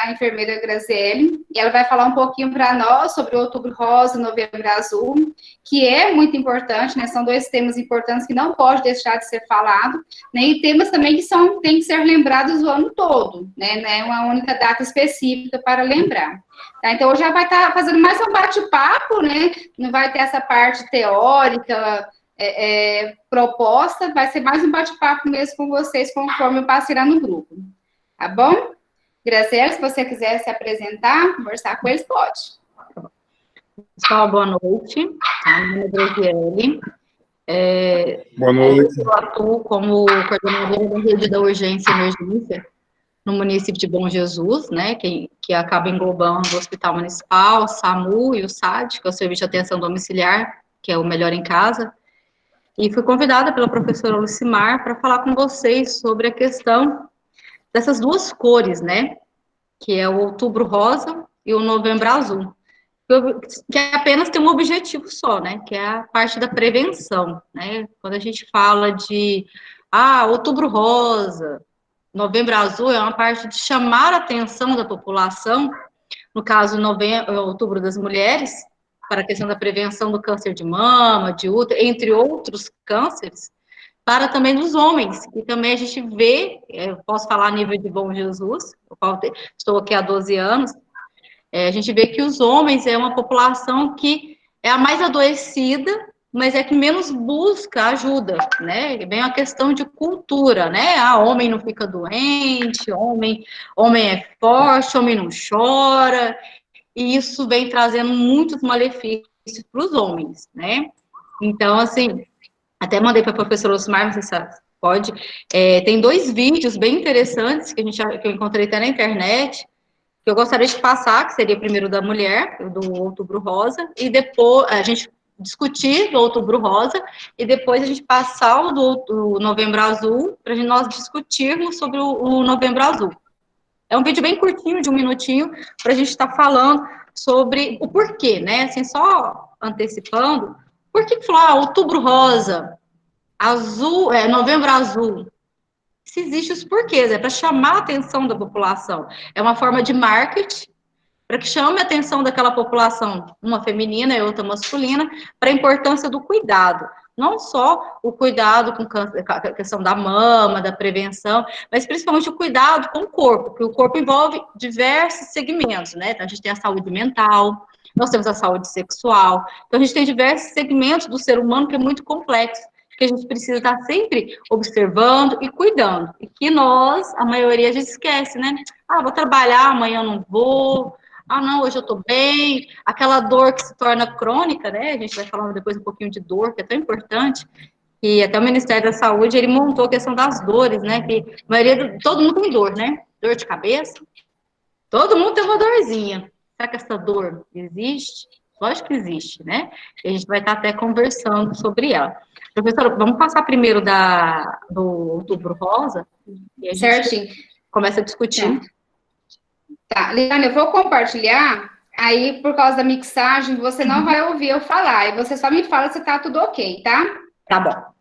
a enfermeira Graziele, e ela vai falar um pouquinho para nós sobre o Outubro Rosa e Novembro Azul, que é muito importante, né? São dois temas importantes que não pode deixar de ser falado, né? E temas também que têm que ser lembrados o ano todo, né? Não é uma única data específica para lembrar. Tá? Então, hoje já vai estar fazendo mais um bate-papo, né? Não vai ter essa parte teórica, proposta, vai ser mais um bate-papo mesmo com vocês, conforme eu passei lá no grupo. Tá bom? Graciela, se você quiser se apresentar, conversar com eles, pode. Pessoal, boa noite. Meu nome é Graziele. Boa noite. Eu atuo como coordenadora da rede da urgência e emergência no município de Bom Jesus, né, que acaba englobando o Hospital Municipal, o SAMU e o SAD, que é o Serviço de Atenção Domiciliar, que é o Melhor em Casa. E fui convidada pela professora Lucimar para falar com vocês sobre a questão dessas duas cores, né, que é o Outubro Rosa e o Novembro Azul, que apenas tem um objetivo só, né, que é a parte da prevenção, né, quando a gente fala de, Outubro Rosa, Novembro Azul, é uma parte de chamar a atenção da população, no caso, Outubro das Mulheres, para a questão da prevenção do câncer de mama, de útero, entre outros cânceres, para também dos homens, e também a gente vê, eu posso falar a nível de Bom Jesus, estou aqui há 12 anos, a gente vê que os homens é uma população que é a mais adoecida, mas é que menos busca ajuda, né? É bem uma questão de cultura, né? Homem não fica doente, homem é forte, homem não chora, e isso vem trazendo muitos malefícios para os homens, né? Então, assim, até mandei para a professora Osmar, não sei se pode, tem 2 vídeos bem interessantes que eu encontrei até na internet, que eu gostaria de passar, que seria primeiro da mulher, do Outubro Rosa, e depois a gente discutir do Outubro Rosa, e depois a gente passar o do Novembro Azul, para nós discutirmos sobre o Novembro Azul. É um vídeo bem curtinho, de 1 minutinho, para a gente estar falando sobre o porquê, né? Assim, só antecipando, por que falou, Outubro Rosa, azul, Novembro Azul? Se existe os porquês, é para chamar a atenção da população. É uma forma de marketing para que chame a atenção daquela população, uma feminina e outra masculina, para a importância do cuidado. Não só o cuidado com a questão da mama, da prevenção, mas principalmente o cuidado com o corpo, porque o corpo envolve diversos segmentos, né? Então, a gente tem a saúde mental, nós temos a saúde sexual, então a gente tem diversos segmentos do ser humano que é muito complexo, que a gente precisa estar sempre observando e cuidando, e que nós, a maioria, a gente esquece, né? Vou trabalhar, amanhã eu não vou, não, hoje eu tô bem, aquela dor que se torna crônica, né, a gente vai falando depois um pouquinho de dor, que é tão importante, e até o Ministério da Saúde, ele montou a questão das dores, né, que a maioria, todo mundo tem dor, né, dor de cabeça, todo mundo tem uma dorzinha, será que essa dor existe? Lógico que existe, né, e a gente vai estar até conversando sobre ela. Professora, vamos passar primeiro do Outubro Rosa, e a gente Certinho. Começa a discutir. Tá, Liane, eu vou compartilhar, aí por causa da mixagem, você não vai ouvir eu falar, e você só me fala se tá tudo ok, tá? Tá bom.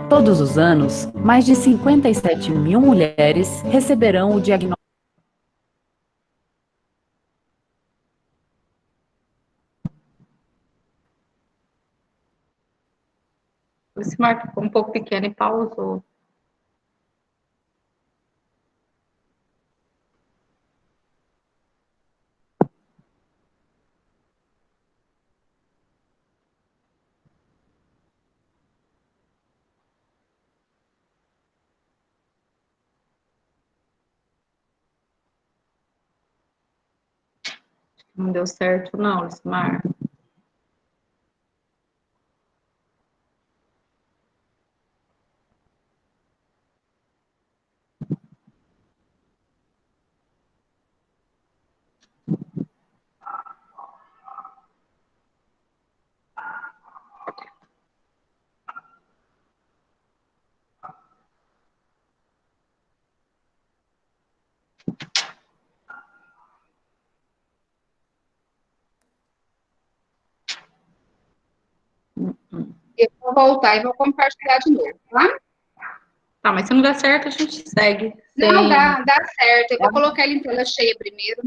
Todos os anos, mais de 57 mil mulheres receberão o diagnóstico. O Smart ficou um pouco pequeno e pausou. Não deu certo, não, Lismar. Eu vou voltar e vou compartilhar de novo, tá? Tá, mas se não der certo, a gente segue. Não, dá certo. Eu vou colocar ele em tela cheia primeiro.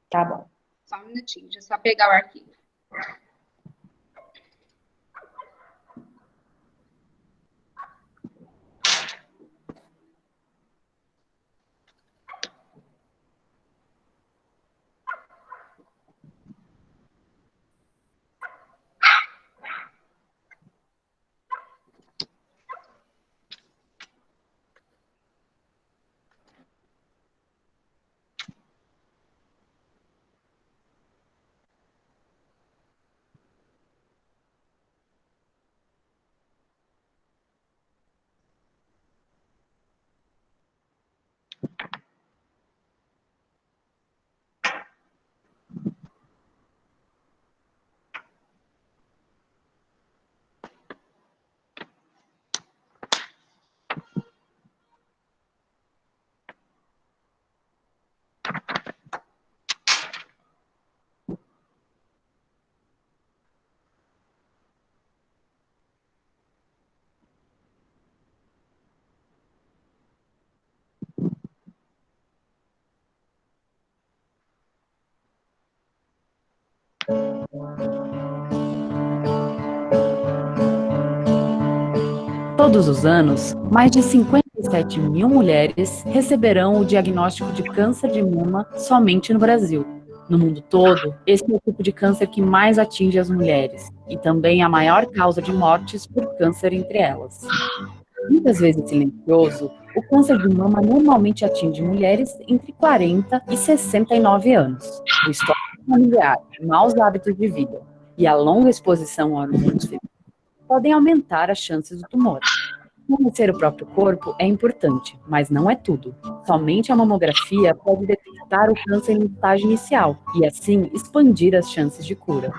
Tá bom. Só um minutinho, deixa eu só pegar o arquivo. Todos os anos, mais de 57 mil mulheres receberão o diagnóstico de câncer de mama somente no Brasil. No mundo todo, esse é o tipo de câncer que mais atinge as mulheres e também a maior causa de mortes por câncer entre elas. Muitas vezes silencioso, o câncer de mama normalmente atinge mulheres entre 40 e 69 anos. O histórico familiar, maus hábitos de vida e a longa exposição a hormônios femininos podem aumentar as chances do tumor. Conhecer o próprio corpo é importante, mas não é tudo. Somente a mamografia pode detectar o câncer no estágio inicial e, assim, expandir as chances de cura.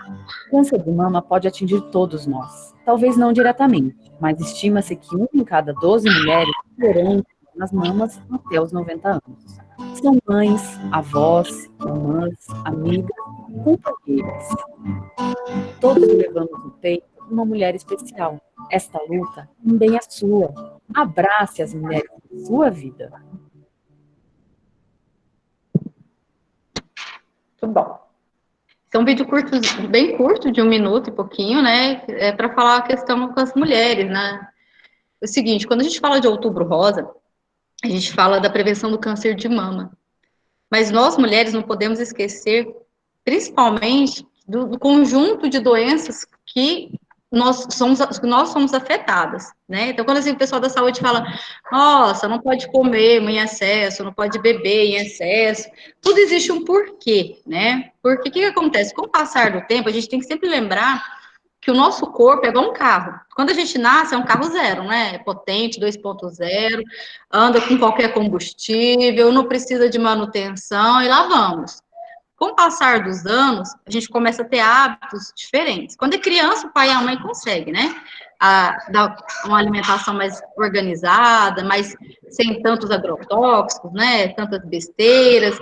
O câncer de mama pode atingir todos nós. Talvez não diretamente, mas estima-se que 1 em cada 12 mulheres terão nas mamas até os 90 anos. São mães, avós, irmãs, amigas e companheiras. Todos levamos no peito uma mulher especial. Esta luta também é sua. Abrace as mulheres da sua vida. Muito bom. Esse é um vídeo curto, bem curto, de 1 minuto e pouquinho, né? É para falar a questão com as mulheres, né? É o seguinte, quando a gente fala de Outubro Rosa, a gente fala da prevenção do câncer de mama. Mas nós, mulheres, não podemos esquecer, principalmente, do conjunto de doenças que nós somos afetadas, né? Então, quando assim, o pessoal da saúde fala, nossa, não pode comer em excesso, não pode beber em excesso, tudo existe um porquê, né? Porque o que acontece? Com o passar do tempo, a gente tem que sempre lembrar que o nosso corpo é igual um carro. Quando a gente nasce, é um carro zero, né? É potente, 2.0, anda com qualquer combustível, não precisa de manutenção, e lá vamos. Com o passar dos anos, a gente começa a ter hábitos diferentes. Quando é criança, o pai e a mãe conseguem, né? Dar uma alimentação mais organizada, mais sem tantos agrotóxicos, né? Tantas besteiras.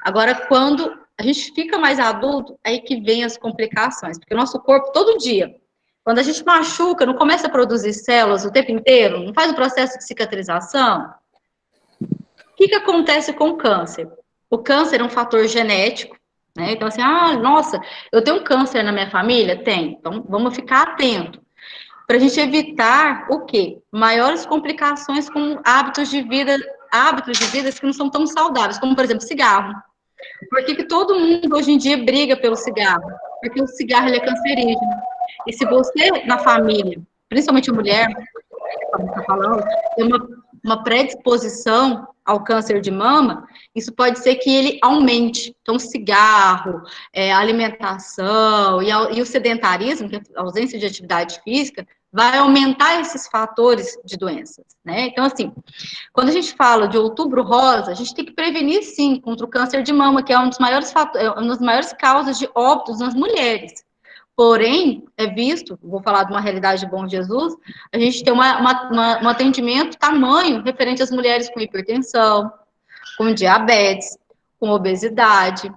Agora, quando a gente fica mais adulto, aí que vem as complicações, porque o nosso corpo, todo dia, quando a gente machuca, não começa a produzir células o tempo inteiro, não faz o processo de cicatrização. O que acontece com o câncer? O câncer é um fator genético, né? Então, assim, nossa, eu tenho um câncer na minha família? Tem. Então, vamos ficar atento. Para a gente evitar o quê? Maiores complicações com hábitos de vida que não são tão saudáveis, como, por exemplo, cigarro. Por que todo mundo hoje em dia briga pelo cigarro? Porque o cigarro ele é cancerígeno. E se você, na família, principalmente a mulher, como está falando, tem uma predisposição ao câncer de mama, isso pode ser que ele aumente. Então, cigarro, alimentação e o sedentarismo, que é a ausência de atividade física, vai aumentar esses fatores de doenças, né? Então, assim, quando a gente fala de outubro rosa, a gente tem que prevenir, sim, contra o câncer de mama, que é uma das maiores causas de óbitos nas mulheres. Porém, é visto, vou falar de uma realidade de Bom Jesus, a gente tem um atendimento tamanho referente às mulheres com hipertensão, com diabetes, com obesidade,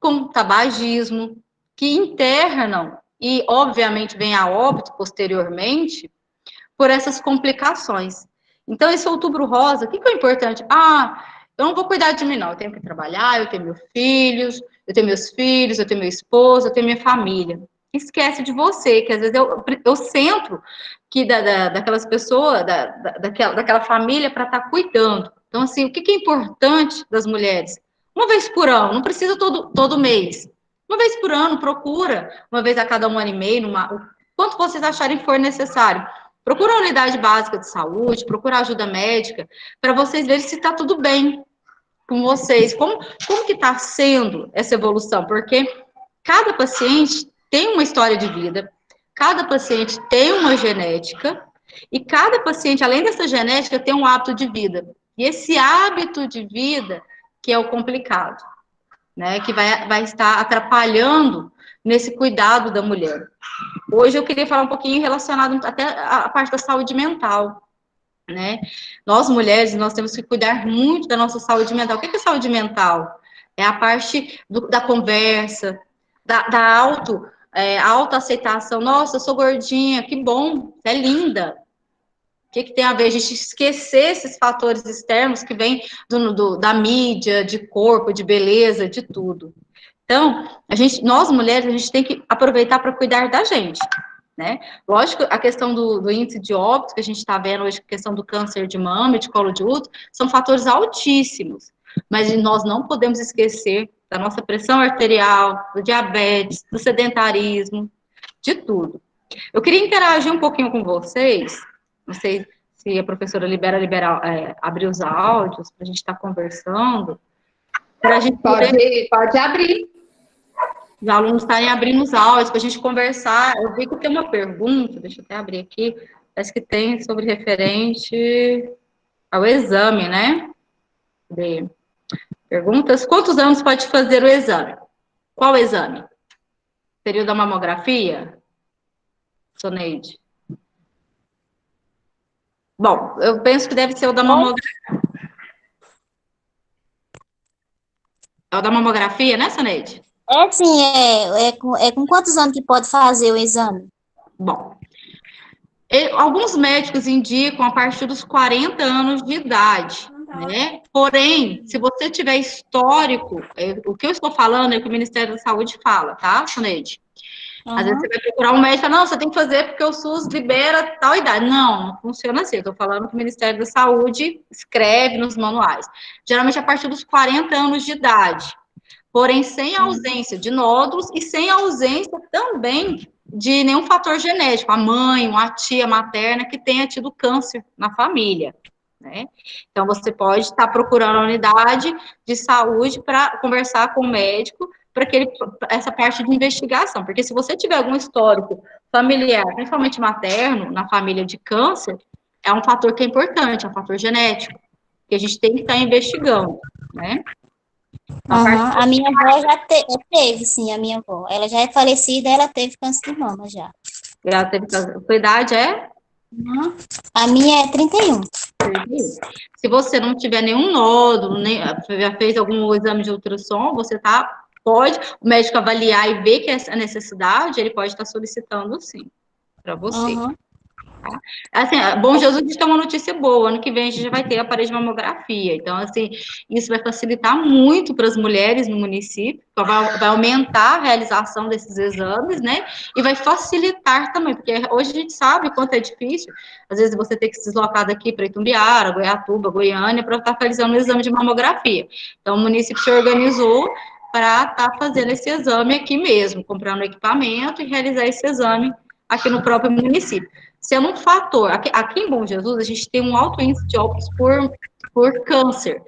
com tabagismo, que internam e, obviamente, vem a óbito posteriormente por essas complicações. Então, esse outubro rosa, o que é importante? Eu não vou cuidar de mim, não. Eu tenho que trabalhar, eu tenho meus filhos, eu tenho meu esposo, eu tenho minha família. Esquece de você, que às vezes eu centro que daquelas pessoas, daquela família para estar cuidando. Então, assim, o que é importante das mulheres? Uma vez por ano, não precisa todo mês. Uma vez por ano, procura, uma vez a cada 1 ano e meio, quanto vocês acharem for necessário. Procura a unidade básica de saúde, procura ajuda médica, para vocês verem se está tudo bem com vocês. Como que está sendo essa evolução? Porque cada paciente tem uma história de vida, cada paciente tem uma genética, e cada paciente, além dessa genética, tem um hábito de vida. E esse hábito de vida que é o complicado, né? Que vai estar atrapalhando nesse cuidado da mulher. Hoje eu queria falar um pouquinho relacionado até à parte da saúde mental, né? Nós, mulheres, nós temos que cuidar muito da nossa saúde mental. O que é saúde mental? É a parte da conversa, da autoaceitação. Nossa, eu sou gordinha, que bom, você é linda. O que tem a ver? A gente esquecer esses fatores externos que vêm da mídia, de corpo, de beleza, de tudo. Então, nós mulheres, a gente tem que aproveitar para cuidar da gente, né? Lógico, a questão do índice de óbito que a gente está vendo hoje, a questão do câncer de mama e de colo de útero, são fatores altíssimos, mas nós não podemos esquecer da nossa pressão arterial, do diabetes, do sedentarismo, de tudo. Eu queria interagir um pouquinho com vocês, não sei se a professora abrir os áudios para a gente estar conversando, para a gente pode abrir. Os alunos estarem abrindo os áudios para a gente conversar. Eu vi que tem uma pergunta, deixa eu até abrir aqui, parece que tem sobre referente ao exame, né? Perguntas: quantos anos pode fazer o exame? Qual exame? Período da mamografia? Soneide? Bom, eu penso que deve ser o da mamografia. É o da mamografia, né, Soneide? Sim, com quantos anos que pode fazer o exame? Bom, alguns médicos indicam a partir dos 40 anos de idade, né? Porém, se você tiver histórico, o que eu estou falando é o que o Ministério da Saúde fala, tá, Soneide? Às vezes você vai procurar um médico e fala, não, você tem que fazer porque o SUS libera tal idade. Não funciona assim. Eu estou falando que o Ministério da Saúde escreve nos manuais. Geralmente a partir dos 40 anos de idade. Porém, sem ausência de nódulos e sem ausência também de nenhum fator genético. A mãe, uma tia materna que tenha tido câncer na família, né? Então, você pode estar procurando a unidade de saúde para conversar com o médico para essa parte de investigação, porque se você tiver algum histórico familiar, principalmente materno, na família de câncer, é um fator que é importante, é um fator genético, que a gente tem que estar investigando, né? A minha avó já teve, sim, a minha avó. Ela já é falecida, ela teve câncer de mama já. Ela teve câncer. Sua idade é? A minha é 31. Se você não tiver nenhum nódulo, já fez algum exame de ultrassom, o médico avaliar e ver que essa necessidade, ele pode estar solicitando sim, para você. Tá? Assim, Bom Jesus diz que é uma notícia boa, ano que vem a gente já vai ter aparelho de mamografia, então, assim, isso vai facilitar muito para as mulheres no município, vai aumentar a realização desses exames, né, e vai facilitar também, porque hoje a gente sabe quanto é difícil, às vezes você tem que se deslocar daqui para Itumbiara, Goiatuba, Goiânia, para estar realizando o exame de mamografia, então o município se organizou para estar fazendo esse exame aqui mesmo, comprando equipamento e realizar esse exame aqui no próprio município. Sendo um fator, aqui em Bom Jesus, a gente tem um alto índice de óbitos por por câncer.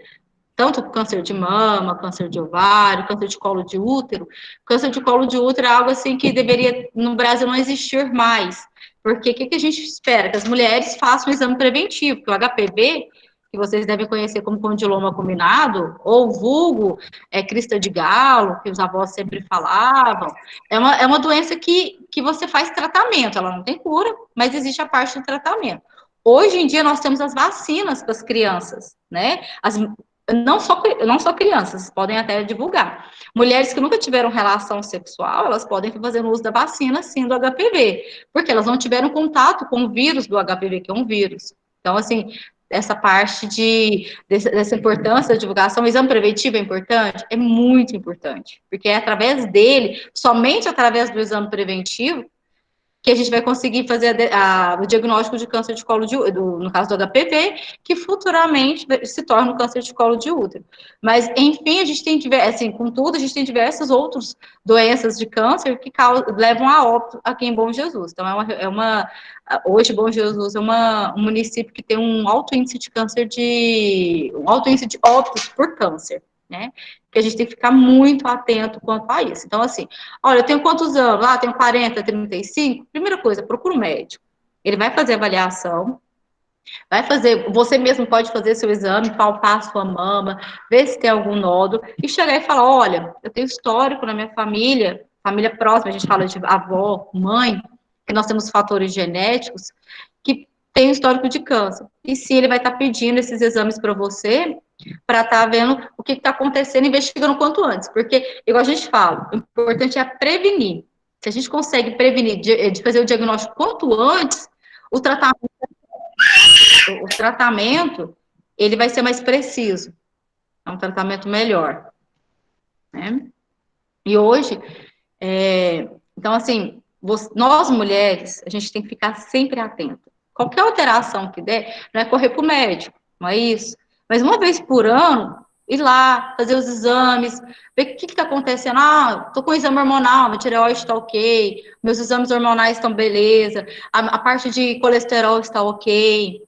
Tanto câncer de mama, câncer de ovário, câncer de colo de útero. Câncer de colo de útero é algo assim que deveria, no Brasil, não existir mais. Porque o que a gente espera? Que as mulheres façam um exame preventivo, que o HPV, que vocês devem conhecer como condiloma combinado, ou vulgo, crista de galo, que os avós sempre falavam, é uma doença que você faz tratamento, ela não tem cura, mas existe a parte do tratamento. Hoje em dia, nós temos as vacinas para as crianças, né? Não só crianças, podem até divulgar. Mulheres que nunca tiveram relação sexual, elas podem fazer uso da vacina, sim, do HPV, porque elas não tiveram contato com o vírus do HPV, que é um vírus. Então, assim, essa parte dessa importância da divulgação, o exame preventivo é importante? É muito importante, porque é através dele, somente através do exame preventivo, que a gente vai conseguir fazer o diagnóstico de câncer de colo de útero, no caso do HPV, que futuramente se torna o câncer de colo de útero. Mas, enfim, a gente tem assim, contudo, a gente tem diversas outras doenças de câncer que levam a óbito aqui em Bom Jesus. Então, hoje, Bom Jesus é um município que tem um alto índice de óbitos por câncer, né? Que a gente tem que ficar muito atento quanto a isso. Então, assim, olha, eu tenho quantos anos? Tenho 40, 35. Primeira coisa, procura um médico. Ele vai fazer avaliação, você mesmo pode fazer seu exame, palpar a sua mama, ver se tem algum nódulo, e chegar e falar, olha, eu tenho histórico na minha família próxima, a gente fala de avó, mãe, que nós temos fatores genéticos, que tem histórico de câncer. E sim, ele vai estar pedindo esses exames para você, para estar vendo o que está acontecendo, investigando quanto antes. Porque, igual a gente fala, o importante é prevenir. Se a gente consegue prevenir, de fazer o diagnóstico quanto antes, o tratamento, ele vai ser mais preciso. É um tratamento melhor. Né? E hoje, então, assim, nós mulheres, a gente tem que ficar sempre atenta. Qualquer alteração que der, não é correr para o médico, não é isso. Mas uma vez por ano, ir lá, fazer os exames, ver o que está acontecendo. Estou com exame hormonal, minha tireoide está ok, meus exames hormonais estão beleza, a parte de colesterol está ok.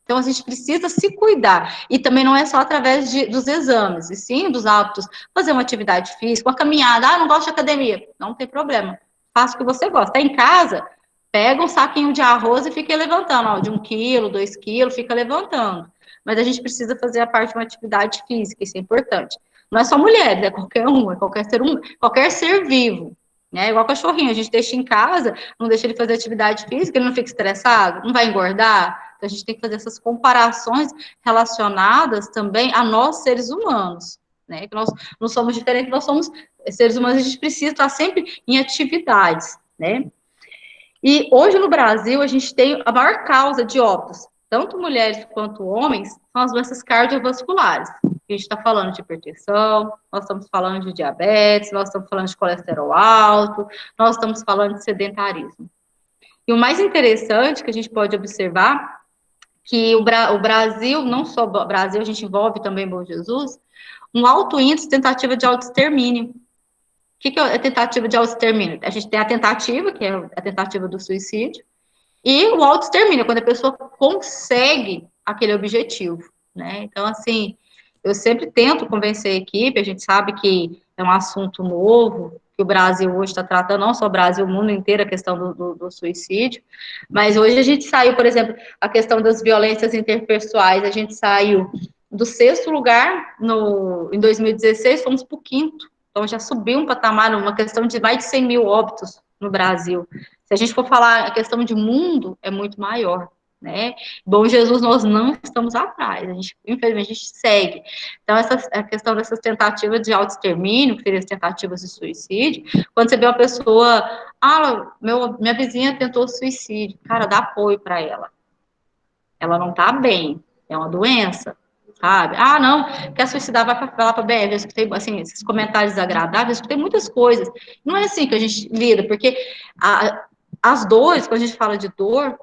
Então, a gente precisa se cuidar. E também não é só através dos exames, e sim dos hábitos. Fazer uma atividade física, uma caminhada. Não gosto de academia. Não tem problema. Faça o que você gosta. Está em casa, pega um saquinho de arroz e fica levantando. De 1 quilo, 2 quilos, fica levantando. Mas a gente precisa fazer a parte de uma atividade física, isso é importante. Não é só mulher, é qualquer um, é qualquer ser vivo. Né? Igual cachorrinho, a gente deixa em casa, não deixa ele fazer atividade física, ele não fica estressado, não vai engordar. Então, a gente tem que fazer essas comparações relacionadas também a nós, seres humanos. Né? Que nós não somos diferentes, nós somos seres humanos, a gente precisa estar sempre em atividades. Né? E hoje no Brasil, a gente tem a maior causa de óbitos, tanto mulheres quanto homens, são as doenças cardiovasculares. A gente está falando de hipertensão, nós estamos falando de diabetes, nós estamos falando de colesterol alto, nós estamos falando de sedentarismo. E o mais interessante que a gente pode observar, que o Brasil, não só o Brasil, a gente envolve também Bom Jesus, um alto índice de tentativa de autoextermínio. O que é a tentativa de autoextermínio? A gente tem a tentativa, que é a tentativa do suicídio, e o autoextermínio, quando a pessoa consegue aquele objetivo, né? Então, assim, eu sempre tento convencer a equipe, a gente sabe que é um assunto novo, que o Brasil hoje está tratando, não só o Brasil, o mundo inteiro, a questão do suicídio, mas hoje a gente saiu, por exemplo, a questão das violências interpessoais, a gente saiu do 6º lugar em 2016, fomos para o 5º, então já subiu um patamar, uma questão de mais de 100 mil óbitos no Brasil. Se a gente for falar a questão de mundo, é muito maior. Né? Bom Jesus, nós não estamos atrás, infelizmente a gente segue. Então, a questão dessas tentativas de autoextermínio, que seriam as tentativas de suicídio, quando você vê uma pessoa, minha vizinha tentou suicídio, cara, dá apoio para ela. Ela não tá bem, é uma doença, sabe? Não, quer suicidar, vai lá para a BR. Eu escutei, assim, esses comentários desagradáveis, eu escutei muitas coisas. Não é assim que a gente lida, porque as dores, quando a gente fala de dor,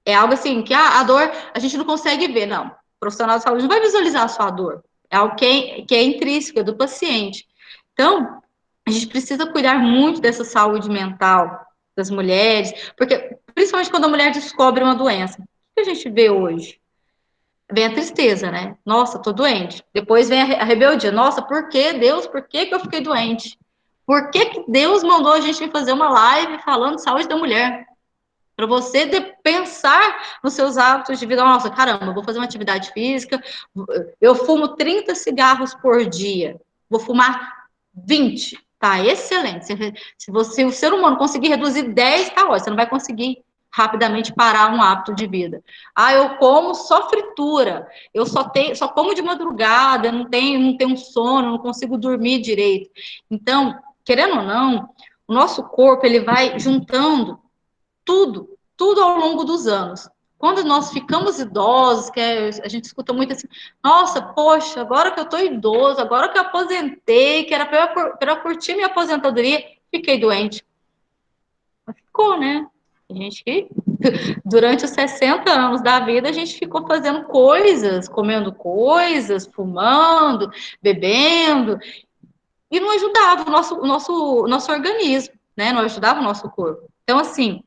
é algo assim, que a dor a gente não consegue ver, não. O profissional de saúde não vai visualizar a sua dor. É algo que é intrínseco, é do paciente. Então, a gente precisa cuidar muito dessa saúde mental das mulheres, porque, principalmente quando a mulher descobre uma doença. O que a gente vê hoje? vem a tristeza, né? Nossa, tô doente. Depois vem a rebeldia. Nossa, por que, Deus? Por que eu fiquei doente? Por que Deus mandou a gente fazer uma live falando de saúde da mulher? Para você pensar nos seus hábitos de vida. Nossa, caramba, eu vou fazer uma atividade física, eu fumo 30 cigarros por dia, vou fumar 20, tá excelente. Se o ser humano conseguir reduzir 10, tá ótimo, você não vai conseguir rapidamente parar um hábito de vida. Ah, eu como só fritura, eu só como de madrugada, não tenho sono, não consigo dormir direito. Então, querendo ou não, o nosso corpo, ele vai juntando tudo ao longo dos anos. Quando nós ficamos idosos, que a gente escuta muito assim, nossa, poxa, agora que eu estou idoso, agora que eu aposentei, que era para eu curtir minha aposentadoria, fiquei doente. Mas ficou, né? A gente que, durante os 60 anos da vida, a gente ficou fazendo coisas, comendo coisas, fumando, bebendo, e não ajudava o nosso organismo, né? Não ajudava o nosso corpo. Então, assim,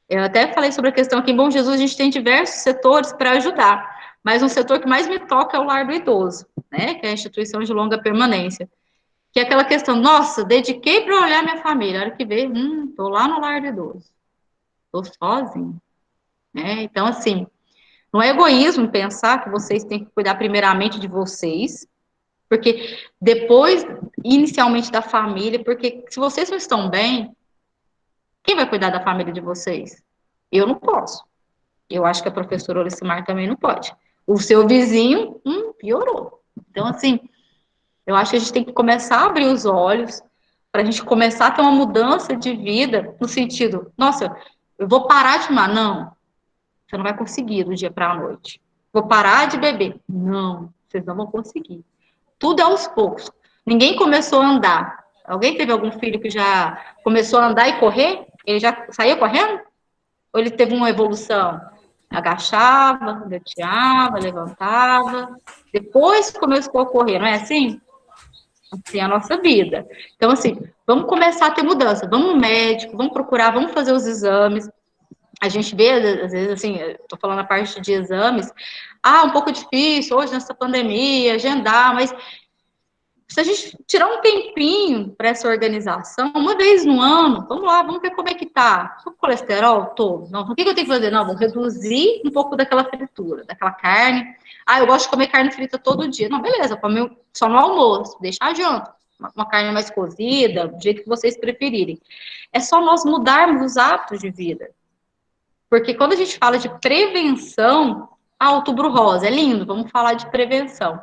eu até falei sobre a questão aqui em Bom Jesus, a gente tem diversos setores para ajudar, mas um setor que mais me toca é o lar do idoso, né, que é a instituição de longa permanência, que é aquela questão, nossa, dediquei para olhar minha família, a hora que vê, tô lá no lar do idoso, tô sozinho, né, então assim, não é egoísmo pensar que vocês têm que cuidar primeiramente de vocês, porque depois, inicialmente da família, porque se vocês não estão bem, quem vai cuidar da família de vocês? Eu não posso. Eu acho que a professora Olicimar também não pode. O seu vizinho, piorou. Então, assim, eu acho que a gente tem que começar a abrir os olhos para a gente começar a ter uma mudança de vida no sentido, nossa, eu vou parar de fumar. Não, você não vai conseguir do dia para a noite. Vou parar de beber. Não, vocês não vão conseguir. Tudo é aos poucos. Ninguém começou a andar. Alguém teve algum filho que já começou a andar e correr? Ele já saiu correndo? Ou ele teve uma evolução? Agachava, gateava, levantava. Depois começou a correr, não é assim? Assim é a nossa vida. Então, assim, vamos começar a ter mudança. Vamos no médico, vamos procurar, vamos fazer os exames. A gente vê, às vezes, assim, estou falando a parte de exames, um pouco difícil hoje nessa pandemia, agendar, mas se a gente tirar um tempinho para essa organização, uma vez no ano, vamos lá, vamos ver como é que tá. O colesterol todo. Não, o que eu tenho que fazer? Não, vou reduzir um pouco daquela fritura, daquela carne. Eu gosto de comer carne frita todo dia. Não, beleza, come só no almoço, deixa a janta. Uma carne mais cozida, do jeito que vocês preferirem. É só nós mudarmos os hábitos de vida. Porque quando a gente fala de prevenção, Outubro Rosa, é lindo, vamos falar de prevenção.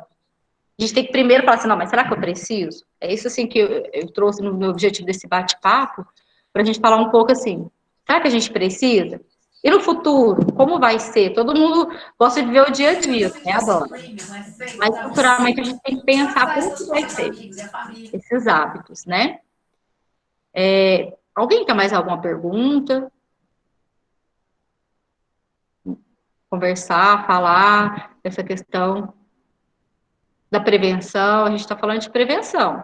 A gente tem que primeiro falar assim, não, mas será que eu preciso? É isso, assim, que eu trouxe no meu objetivo desse bate-papo, para a gente falar um pouco assim, será que a gente precisa? E no futuro, como vai ser? Todo mundo gosta de ver o dia a dia, né, Adora? Mas, futuramente, a gente tem que pensar como que vai ser esses hábitos, né? Alguém tem mais alguma pergunta? Conversar, falar dessa questão da prevenção, a gente está falando de prevenção,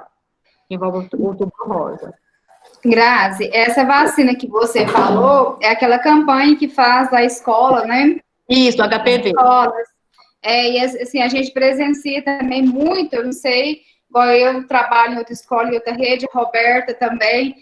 que envolve o Outubro Rosa. Grazi, essa vacina que você falou é aquela campanha que faz da escola, né? Isso, HPV. Escolas. E assim, a gente presencia também muito, eu não sei, igual eu trabalho em outra escola, em outra rede, Roberta também,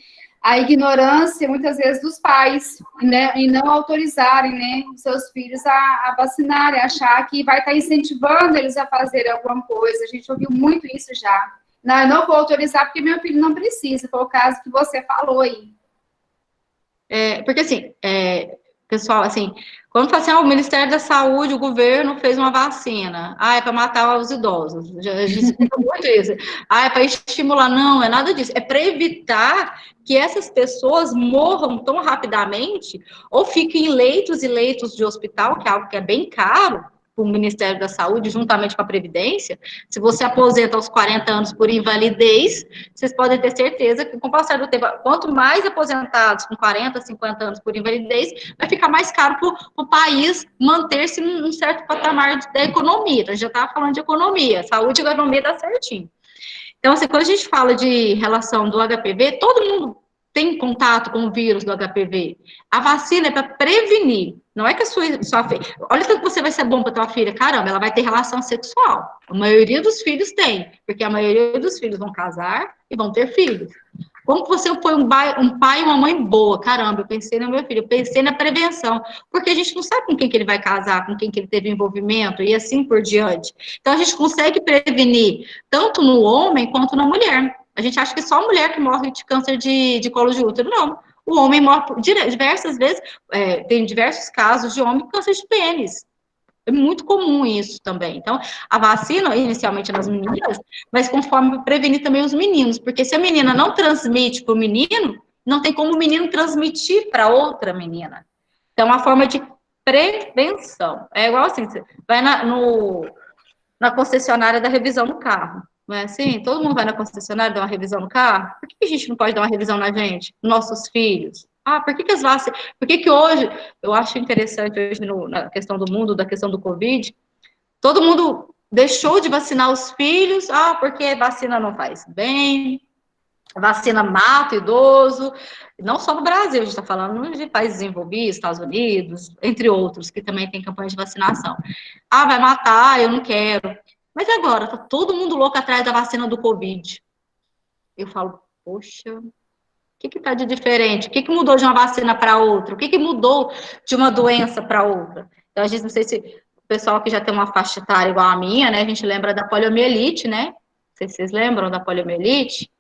a ignorância, muitas vezes, dos pais, né, e não autorizarem, né, os seus filhos a vacinarem, achar que vai estar incentivando eles a fazer alguma coisa. A gente ouviu muito isso já. Não, eu não vou autorizar porque meu filho não precisa. Foi o caso que você falou aí. Porque, assim, pessoal, assim, quando fala assim, o Ministério da Saúde, o governo fez uma vacina. É para matar os idosos. A gente escuta muito isso. É para estimular. Não, é nada disso. É para evitar que essas pessoas morram tão rapidamente ou fiquem em leitos e leitos de hospital, que é algo que é bem caro, para o Ministério da Saúde, juntamente com a Previdência. Se você aposenta aos 40 anos por invalidez, vocês podem ter certeza que, com o passar do tempo, quanto mais aposentados com 40, 50 anos por invalidez, vai ficar mais caro para o país manter-se num certo patamar da economia. Então, a gente já estava falando de economia, saúde e economia dá certinho. Então, assim, quando a gente fala de relação do HPV, todo mundo tem contato com o vírus do HPV. A vacina é para prevenir. Não é que a sua filha... Olha tanto que você vai ser bom para tua filha. Caramba, ela vai ter relação sexual. A maioria dos filhos tem, porque a maioria dos filhos vão casar e vão ter filhos. Como que você foi um pai e uma mãe boa? Caramba, eu pensei no meu filho, eu pensei na prevenção, porque a gente não sabe com quem que ele vai casar, com quem que ele teve envolvimento e assim por diante. Então, a gente consegue prevenir tanto no homem quanto na mulher. A gente acha que só a mulher que morre de câncer de colo de útero. Não. O homem morre diversas vezes, tem diversos casos de homem com câncer de pênis. É muito comum isso também. Então, a vacina, inicialmente nas meninas, mas conforme prevenir também os meninos, porque se a menina não transmite para o menino, não tem como o menino transmitir para outra menina. Então, é uma forma de prevenção. É igual assim, você vai na concessionária da revisão do carro. Não é assim? Todo mundo vai na concessionária dar uma revisão no carro? Por que a gente não pode dar uma revisão na gente? Nossos filhos? Por que as vacinas... Por que hoje, eu acho interessante hoje na questão do mundo, da questão do Covid, todo mundo deixou de vacinar os filhos, porque vacina não faz bem, vacina mata o idoso, não só no Brasil, a gente está falando de países desenvolvidos, Estados Unidos, entre outros, que também tem campanha de vacinação. Vai matar, eu não quero. Mas agora, tá todo mundo louco atrás da vacina do Covid. Eu falo, poxa, o que tá de diferente? O que mudou de uma vacina para outra? O que mudou de uma doença para outra? Então, a gente, não sei se o pessoal que já tem uma faixa etária igual a minha, né, a gente lembra da poliomielite, né? Não sei se vocês lembram da poliomielite,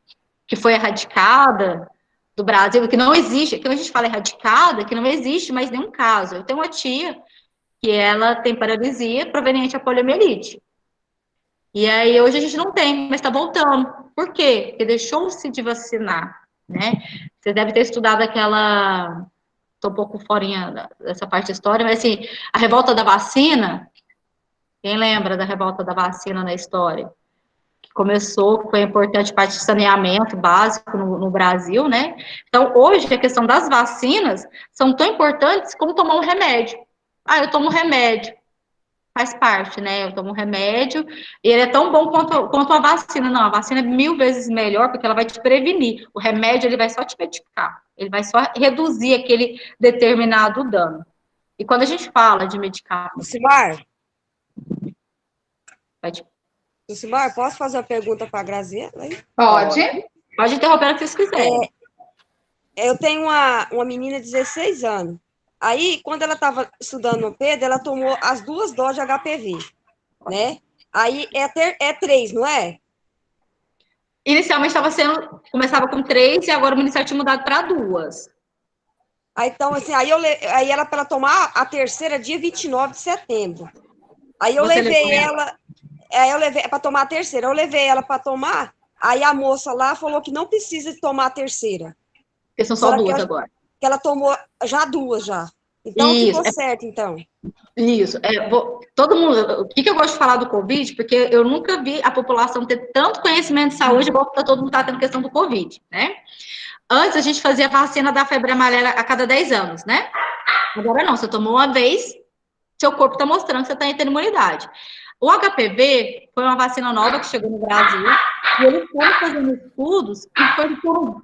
que foi erradicada do Brasil, que não existe, que a gente fala erradicada, que não existe mais nenhum caso. Eu tenho uma tia que ela tem paralisia proveniente da poliomielite. E aí, hoje a gente não tem, mas está voltando. Por quê? Porque deixou-se de vacinar, né? Você deve ter estudado aquela... Estou um pouco forinha dessa parte da história, mas assim, a revolta da vacina, quem lembra da revolta da vacina na história? Que começou, foi importante parte de saneamento básico no Brasil, né? Então, hoje, a questão das vacinas são tão importantes como tomar um remédio. Eu tomo remédio. Faz parte, né? Eu tomo um remédio e ele é tão bom quanto a vacina. Não, a vacina é 1000 vezes melhor porque ela vai te prevenir. O remédio, ele vai só te medicar. Ele vai só reduzir aquele determinado dano. E quando a gente fala de medicamento... Simar, posso fazer uma pergunta para a Graziela? Pode. Pode interromper o que vocês quiserem. Eu tenho uma menina de 16 anos. Aí, quando ela estava estudando no Pedro, ela tomou as 2 doses de HPV, né? Aí é 3, não é? Inicialmente começava com 3 e agora o Ministério tinha mudado para 2. Então, assim, aí ela para tomar a terceira dia 29 de setembro. Aí eu levei ela para tomar a terceira. Eu levei ela para tomar, aí a moça lá falou que não precisa tomar a terceira. Porque são só 2 agora. Que ela tomou já 2 já. Então, ficou certo, então. Isso. Todo mundo... O que eu gosto de falar do Covid? Porque eu nunca vi a população ter tanto conhecimento de saúde igual que todo mundo está tendo questão do Covid, né? Antes, a gente fazia vacina da febre amarela a cada 10 anos, né? Agora não. Você tomou uma vez, seu corpo está mostrando que você está tendo imunidade. O HPV foi uma vacina nova que chegou no Brasil e eles foram fazendo estudos e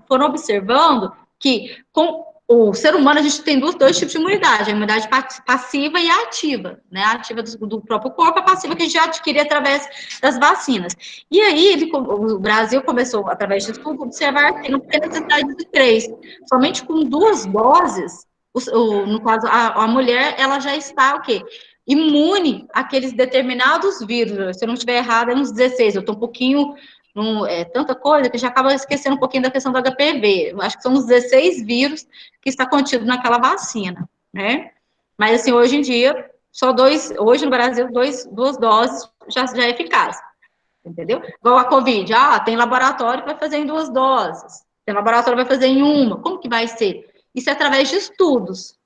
foram observando que com o ser humano a gente tem dois tipos de imunidade, a imunidade passiva e a ativa, né? A ativa do próprio corpo, a passiva que a gente adquire através das vacinas. E aí o Brasil começou, através de estudo, a observar que não tem necessidade de 3. Somente com 2 doses, no caso, a mulher, ela já está o quê? Imune àqueles determinados vírus. Se eu não estiver errada, é uns 16. Eu estou um pouquinho... tanta coisa que já acaba esquecendo um pouquinho da questão do HPV. Eu acho que são uns 16 vírus que está contido naquela vacina, né? Mas, assim, hoje em dia, hoje no Brasil, 2 doses já é eficaz, entendeu? Igual a Covid, tem laboratório que vai fazer em 2 doses, tem laboratório que vai fazer em 1. Como que vai ser? Isso é através de estudos.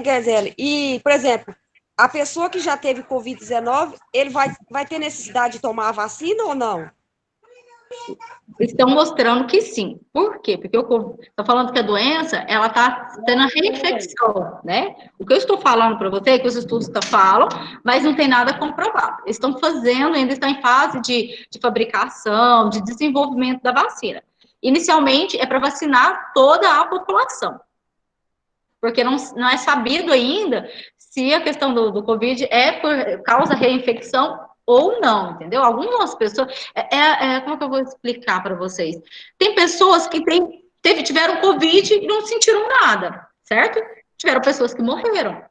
Graziela, e, por exemplo, a pessoa que já teve Covid-19, ele vai ter necessidade de tomar a vacina ou não? Estão mostrando que sim. Por quê? Porque eu estou falando que a doença, ela está tendo a reinfecção, né? O que eu estou falando para você é que os estudos falam, mas não tem nada comprovado. Estão fazendo, ainda está em fase de fabricação, de desenvolvimento da vacina. Inicialmente, é para vacinar toda a população. porque não é sabido ainda se a questão do Covid é por causa reinfecção ou não, entendeu? Algumas pessoas, como que eu vou explicar para vocês? Tem pessoas que tiveram Covid e não sentiram nada, certo? Tiveram pessoas que morreram.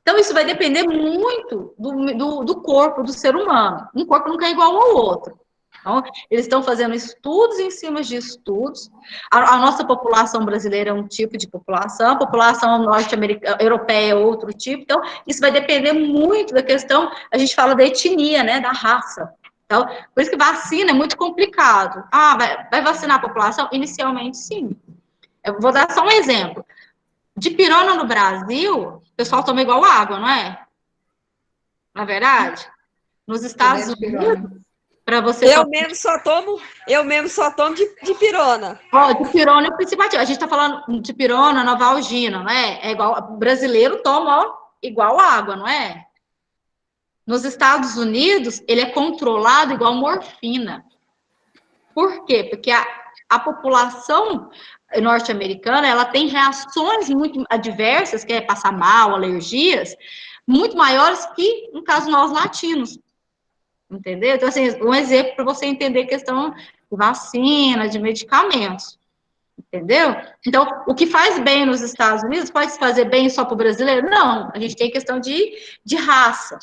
Então, isso vai depender muito do corpo do ser humano. Um corpo nunca é igual ao outro. Então, eles estão fazendo estudos em cima de estudos. A nossa população brasileira é um tipo de população, a população norte-americana, europeia é outro tipo. Então, isso vai depender muito da questão, a gente fala da etnia, né, da raça. Então, por isso que vacina é muito complicado. Vai vacinar a população? Inicialmente, sim. Eu vou dar só um exemplo. Dipirona no Brasil, o pessoal toma igual água, não é? Na verdade, nos Estados Unidos, para você... Eu mesmo só tomo dipirona. Dipirona é o principal. A gente está falando de dipirona, Novalgina, não é? É igual, o brasileiro toma igual água, não é? Nos Estados Unidos, ele é controlado igual morfina. Por quê? Porque a população norte-americana, ela tem reações muito adversas, que é passar mal, alergias, muito maiores que, no caso, nós latinos. Entendeu? Então, assim, um exemplo para você entender a questão de vacina, de medicamentos. Entendeu? Então, o que faz bem nos Estados Unidos pode fazer bem só para o brasileiro? Não. A gente tem questão de raça.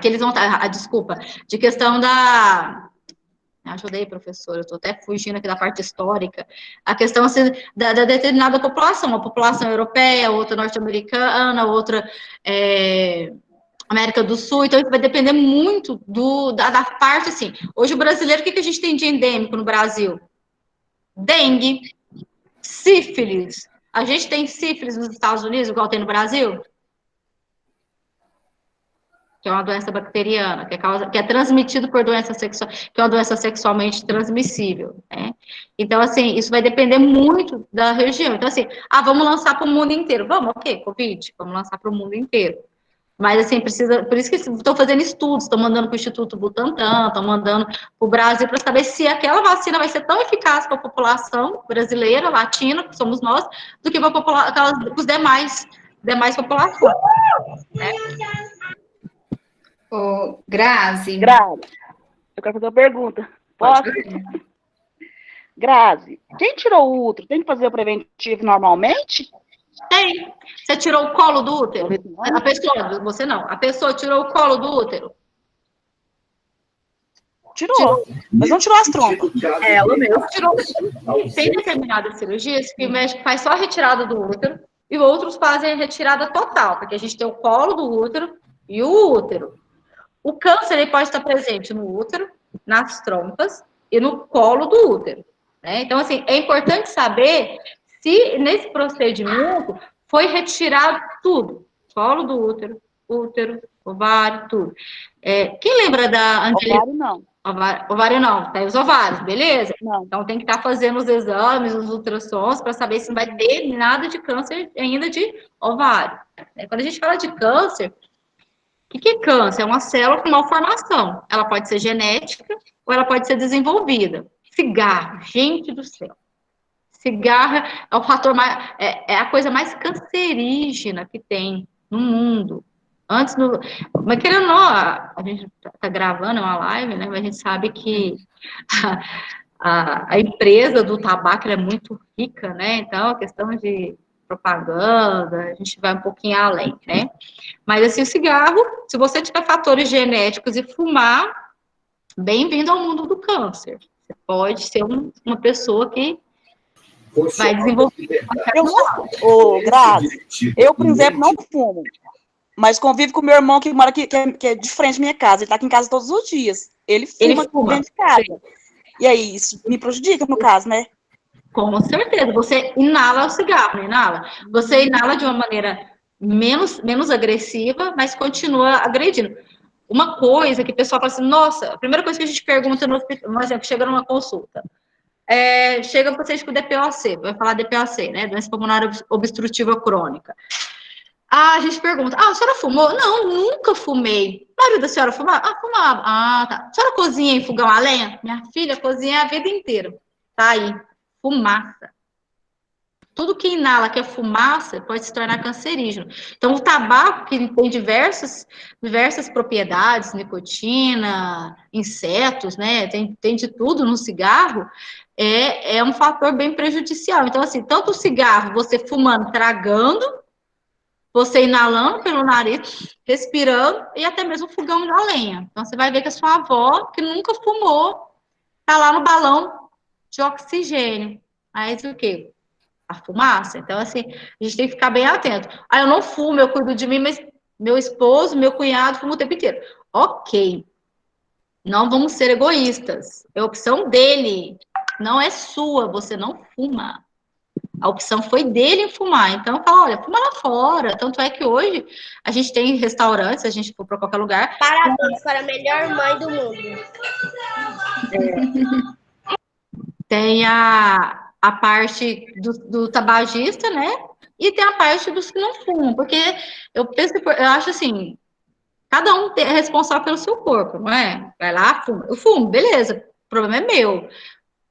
Que eles vão... desculpa. De questão da... Ajudei, professor, eu estou até fugindo aqui da parte histórica. A questão assim, da determinada população. Uma população europeia, outra norte-americana, outra... América do Sul, então isso vai depender muito da parte, assim. Hoje, o brasileiro, o que a gente tem de endêmico no Brasil? Dengue, sífilis. A gente tem sífilis nos Estados Unidos, igual tem no Brasil? Que é uma doença bacteriana, que é transmitida por doença sexual, que é uma doença sexualmente transmissível, né? Então, assim, isso vai depender muito da região. Então, assim, vamos lançar para o mundo inteiro. Vamos, ok, Covid, vamos lançar para o mundo inteiro. Mas, assim, por isso que estou fazendo estudos, estou mandando para o Instituto Butantan, estou mandando para o Brasil para saber se aquela vacina vai ser tão eficaz para a população brasileira, latina, que somos nós, do que para os demais populações. Né? Ô, Grazi. Eu quero fazer uma pergunta. Posso? Grazi, quem tirou o útero tem que fazer o preventivo normalmente? Tem. Você tirou o colo do útero? A pessoa, você não. A pessoa tirou o colo do útero? Tirou. Mas não tirou as trompas. Ela mesmo tirou. Tem determinadas cirurgias que o médico faz só a retirada do útero e outros fazem a retirada total, porque a gente tem o colo do útero e o útero. O câncer ele pode estar presente no útero, nas trompas e no colo do útero. Né? Então, assim, é importante saber se nesse procedimento foi retirado tudo, colo do útero, ovário, tudo. Quem lembra da Angelica? Ovário não. Ovário não, tá? Os ovários, beleza? Não. Então tem que estar fazendo os exames, os ultrassons, para saber se não vai ter nada de câncer ainda de ovário. Quando a gente fala de câncer, o que é câncer? É uma célula com malformação. Ela pode ser genética ou ela pode ser desenvolvida. Cigarro, gente do céu. Cigarro é o fator mais, é a coisa mais cancerígena que tem no mundo. Mas querendo ou não, a gente está gravando uma live, né? Mas a gente sabe que a empresa do tabaco é muito rica, né? Então, a questão de propaganda, a gente vai um pouquinho além, né? Mas, assim, o cigarro, se você tiver fatores genéticos e fumar, bem-vindo ao mundo do câncer. Você pode ser uma pessoa que vai desenvolver. Grazi, eu, por exemplo, não fumo, mas convivo com meu irmão que mora aqui, que é de frente à minha casa. Ele tá aqui em casa todos os dias. Ele fuma dentro de casa. Sim. E aí, isso me prejudica, no caso, né? Com certeza. Você inala o cigarro, não inala? Você inala de uma maneira menos agressiva, mas continua agredindo. Uma coisa que o pessoal fala assim, nossa, a primeira coisa que a gente pergunta no hospital, por exemplo, chega numa consulta, chega o paciente com DPOC, vai falar DPOC, né, doença pulmonar obstrutiva crônica. A gente pergunta, a senhora fumou? Não, nunca fumei. O marido da senhora fumava? Fumava. Tá. A senhora cozinha em fogão a lenha? Minha filha cozinha a vida inteira. Tá aí, fumaça. tudo que inala, que é fumaça, pode se tornar cancerígeno. Então, o tabaco, que tem diversas propriedades, nicotina, insetos, né? Tem de tudo no cigarro, é um fator bem prejudicial. Então, assim, tanto o cigarro, você fumando, tragando, você inalando pelo nariz, respirando, e até mesmo o fogão da lenha. Então, você vai ver que a sua avó, que nunca fumou, tá lá no balão de oxigênio. Aí, o quê? A fumaça. Então, assim, a gente tem que ficar bem atento. Eu não fumo, eu cuido de mim, mas meu esposo, meu cunhado fumam o tempo inteiro. Ok. Não vamos ser egoístas. É a opção dele. Não é sua. Você não fuma. A opção foi dele em fumar. Então, fala, olha, fuma lá fora. Tanto é que hoje a gente tem restaurantes, a gente for para qualquer lugar. Parabéns para a melhor mãe do mundo. Tem a parte do tabagista, né? E tem a parte dos que não fumam. Porque eu acho assim, cada um é responsável pelo seu corpo, não é? Vai lá, fuma. Eu fumo, beleza. O problema é meu.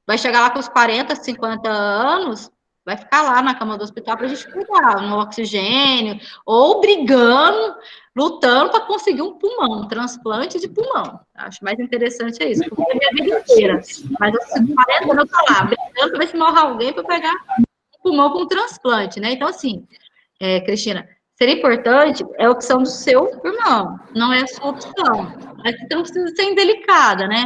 Vai chegar lá com os 40, 50 anos, vai ficar lá na cama do hospital para a gente cuidar, no oxigênio, ou brigando, lutando para conseguir um pulmão, um transplante de pulmão. Acho mais interessante é isso, porque é minha vida inteira. Mas eu tenho 40 anos, eu tô lá, brigando para ver se morre alguém para pegar um pulmão com um transplante, né? Então, assim, Cristina, seria importante é a opção do seu irmão, não é a sua opção. Mas você não precisa ser indelicada, né?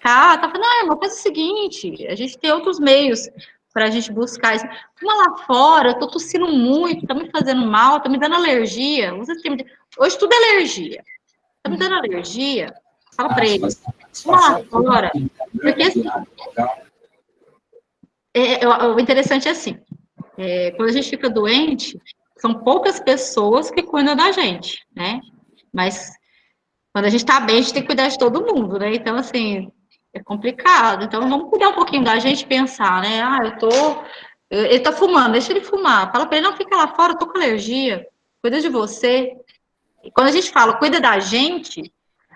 Tá falando, irmão, faz o seguinte, a gente tem outros meios para a gente buscar isso. Fuma lá fora, eu tô tossindo muito, tá me fazendo mal, tá me dando alergia. Hoje tudo é alergia. Tá me dando alergia? Fala para eles. Fuma lá fora. Porque assim, o interessante é assim, quando a gente fica doente, são poucas pessoas que cuidam da gente, né? Mas quando a gente tá bem, a gente tem que cuidar de todo mundo, né? Então, assim, é complicado. Então, vamos cuidar um pouquinho da gente, pensar, né? Ele tá fumando, deixa ele fumar. Fala pra ele, não, fica lá fora, eu tô com alergia. Cuida de você. E quando a gente fala, cuida da gente,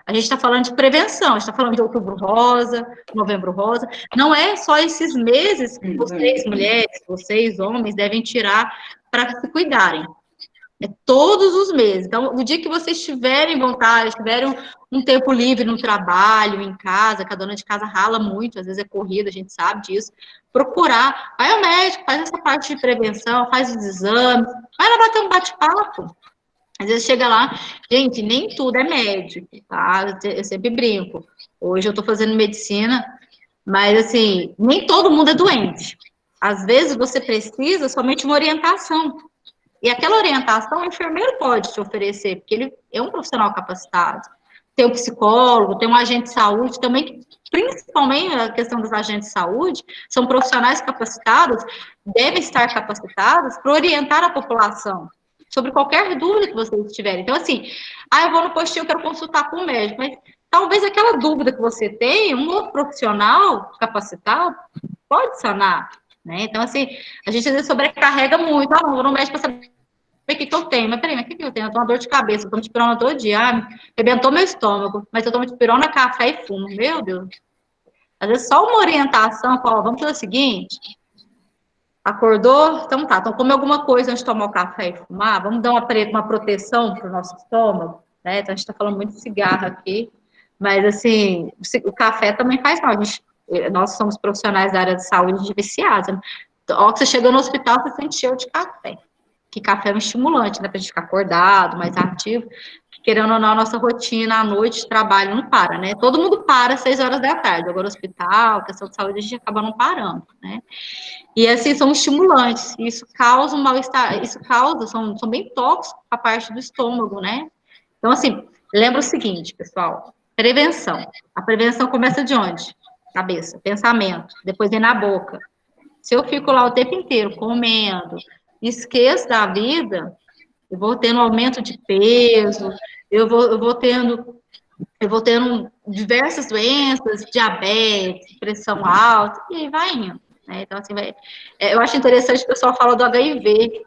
a gente tá falando de prevenção. A gente tá falando de outubro rosa, novembro rosa. Não é só esses meses que vocês, mulheres, vocês, homens, devem tirar para se cuidarem. É todos os meses. Então, o dia que vocês tiverem vontade, tiverem um tempo livre no trabalho, em casa, que a dona de casa rala muito, às vezes é corrida, a gente sabe disso, procurar, vai ao médico, faz essa parte de prevenção, faz os exames, vai lá bater um bate-papo. Às vezes chega lá, gente, nem tudo é médico, tá? Eu sempre brinco. Hoje eu tô fazendo medicina, mas assim, nem todo mundo é doente. Às vezes você precisa somente de uma orientação. E aquela orientação o enfermeiro pode te oferecer, porque ele é um profissional capacitado. Tem um psicólogo, tem um agente de saúde também, principalmente a questão dos agentes de saúde, são profissionais capacitados, devem estar capacitados para orientar a população sobre qualquer dúvida que vocês tiverem. Então, assim, eu vou no postinho, eu quero consultar com o médico, mas talvez aquela dúvida que você tem, um outro profissional capacitado pode sanar. Né? Então, assim, a gente às vezes sobrecarrega muito. Não, vou no médico para saber o que eu tenho. Mas peraí, mas o que eu tenho? Eu tô uma dor de cabeça, eu tomo dipirona todo dia. Arrebentou meu estômago, mas eu tomo dipirona, café e fumo. Meu Deus. Às vezes só uma orientação, vamos fazer o seguinte, acordou? Então tá, então come alguma coisa antes de tomar o café e fumar, vamos dar uma proteção para o nosso estômago, né? Então a gente tá falando muito de cigarro aqui, mas assim, o café também faz mal. Nós somos profissionais da área de saúde viciados. Né? Ó, que você chega no hospital, você sente cheiro de café. Que café é um estimulante, né? Pra gente ficar acordado, mais ativo. Querendo ou não, a nossa rotina à noite de trabalho não para, né? Todo mundo para às 6 horas da tarde. Agora, hospital, questão de saúde, a gente acaba não parando, né? E assim, são estimulantes. E isso causa um mal-estar. Isso causa, são bem tóxicos a parte do estômago, né? Então, assim, lembra o seguinte, pessoal. Prevenção. A prevenção começa de onde? Cabeça, pensamento, depois vem na boca. Se eu fico lá o tempo inteiro comendo, esqueço da vida, eu vou tendo aumento de peso, eu vou tendo diversas doenças, diabetes, pressão alta, e aí vai indo. Né? Então, assim, eu acho interessante o pessoal fala do HIV,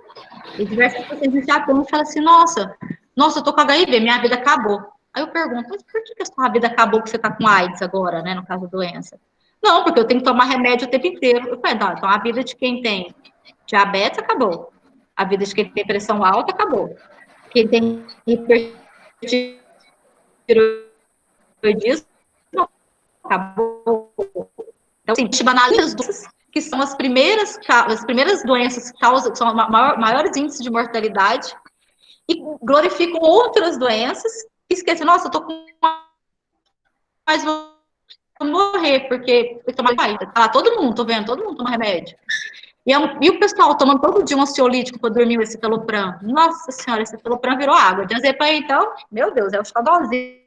e diversas pessoas já falam assim, nossa, eu tô com HIV, minha vida acabou. Aí eu pergunto, mas por que a sua vida acabou que você tá com AIDS agora, né, no caso da doença? Não, porque eu tenho que tomar remédio o tempo inteiro. Eu falei, não, então a vida de quem tem Diabetes, acabou. A vida de quem tem pressão alta, acabou. Quem tem hipertiroidismo, acabou. Então, assim, a gente banaliza as doenças, que são as primeiras doenças que causam, que são maiores índices de mortalidade, e glorificam outras doenças, e esquecem, nossa, eu tô com mais vou morrer, porque eu tomar remédio. Tá lá, todo mundo toma remédio. E o pessoal tomando todo dia um ansiolítico para dormir, esse citalopram. Nossa senhora, esse citalopram virou água. Diazepam, então, meu Deus, é o xodózinho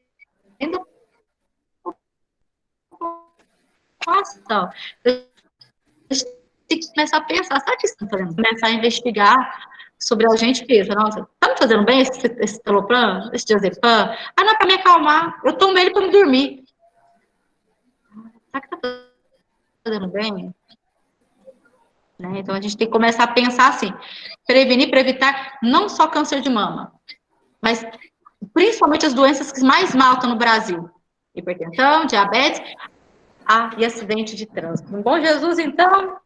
da população. A gente tem que começar a pensar, sabe o que estão fazendo? Começar a investigar sobre a gente mesmo. Nossa, tá me fazendo bem esse citalopram, esse diazepam? Ah, não, para me acalmar. Eu tomo ele para me dormir. Será que tá fazendo bem? Né? Então, a gente tem que começar a pensar assim, prevenir para evitar não só câncer de mama, mas principalmente as doenças que mais matam no Brasil. Hipertensão, diabetes e acidente de trânsito. Um bom Jesus, então,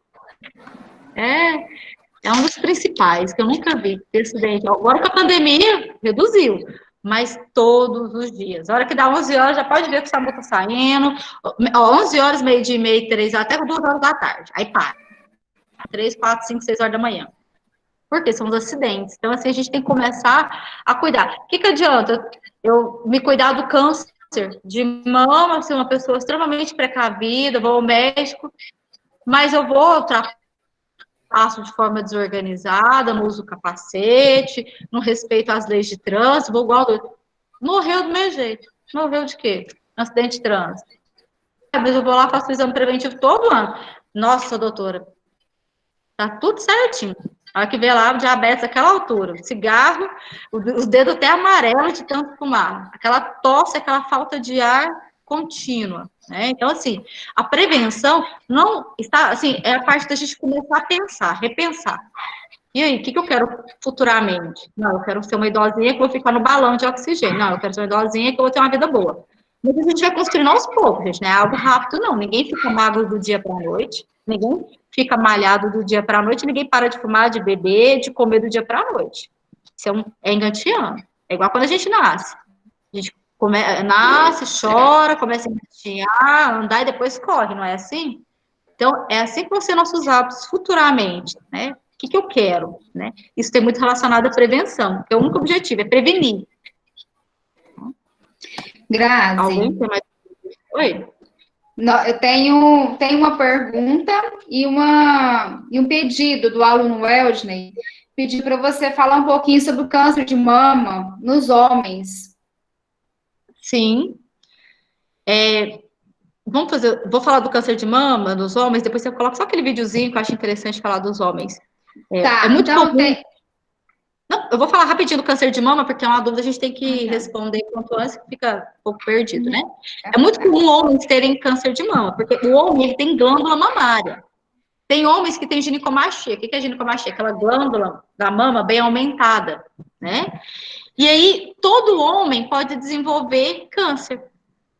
é um dos principais, que eu nunca vi ter acidente. Agora com a pandemia, reduziu, mas todos os dias. A hora que dá 11 horas, já pode ver que o SAMU está saindo, 11 horas, meio-dia, meio, 3 até 2 horas da tarde, aí para. 3, 4, 5, 6 horas da manhã. Porque são os acidentes. Então, assim, a gente tem que começar a cuidar. O que adianta eu me cuidar do câncer de mama, ser uma pessoa extremamente precavida, vou ao médico, mas eu vou ultrapasso de forma desorganizada, não uso capacete, não respeito as leis de trânsito, vou igual morreu do meu jeito. Morreu de quê? Acidente de trânsito. Às vezes eu vou lá, faço o exame preventivo todo ano. Nossa, doutora, tá tudo certinho. A hora que vê lá o diabetes àquela altura, cigarro, os dedos até amarelos de tanto fumar, aquela tosse, aquela falta de ar contínua, né? Então, assim, a prevenção não está, assim, é a parte da gente começar a pensar, repensar. E aí, o que eu quero futuramente? Não, eu quero ser uma idosinha que vou ficar no balão de oxigênio. Não, eu quero ser uma idosinha que eu vou ter uma vida boa. Mas a gente vai construindo aos poucos, gente, não é algo rápido, não. Ninguém fica magro do dia para a noite, ninguém fica malhado do dia para a noite, ninguém para de fumar, de beber, de comer do dia para a noite. Isso é engateando. É igual quando a gente nasce. A gente nasce, chora, começa a engatear, andar e depois corre, não é assim? Então, é assim que vão ser nossos hábitos futuramente, né? O que eu quero, né? Isso tem muito relacionado à prevenção, porque o único objetivo é prevenir. Grazi. Alguém tem mais? Oi? Eu tenho uma pergunta e um pedido do aluno Weldney. Pedir para você falar um pouquinho sobre o câncer de mama nos homens. Sim. Vou falar do câncer de mama nos homens, depois você coloca só aquele videozinho que eu acho interessante falar dos homens. Tá, é muito então comum. Não, eu vou falar rapidinho do câncer de mama, porque é uma dúvida que a gente tem que responder quanto antes, que fica um pouco perdido, né? É muito comum homens terem câncer de mama, porque o homem ele tem glândula mamária. Tem homens que têm ginecomastia. O que é ginecomastia? Aquela glândula da mama bem aumentada, né? E aí, todo homem pode desenvolver câncer.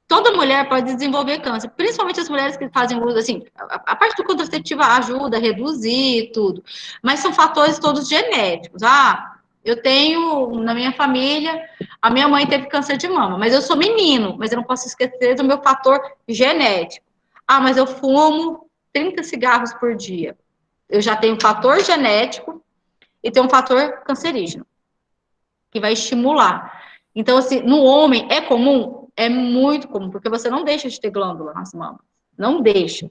Toda mulher pode desenvolver câncer, principalmente as mulheres que fazem uso, assim, a parte do contraceptivo ajuda a reduzir tudo, mas são fatores todos genéticos. Eu tenho, na minha família, a minha mãe teve câncer de mama, mas eu sou menino, mas eu não posso esquecer do meu fator genético. Mas eu fumo 30 cigarros por dia. Eu já tenho fator genético e tenho um fator cancerígeno, que vai estimular. Então, assim, no homem é comum? É muito comum, porque você não deixa de ter glândula nas mamas. Não deixa.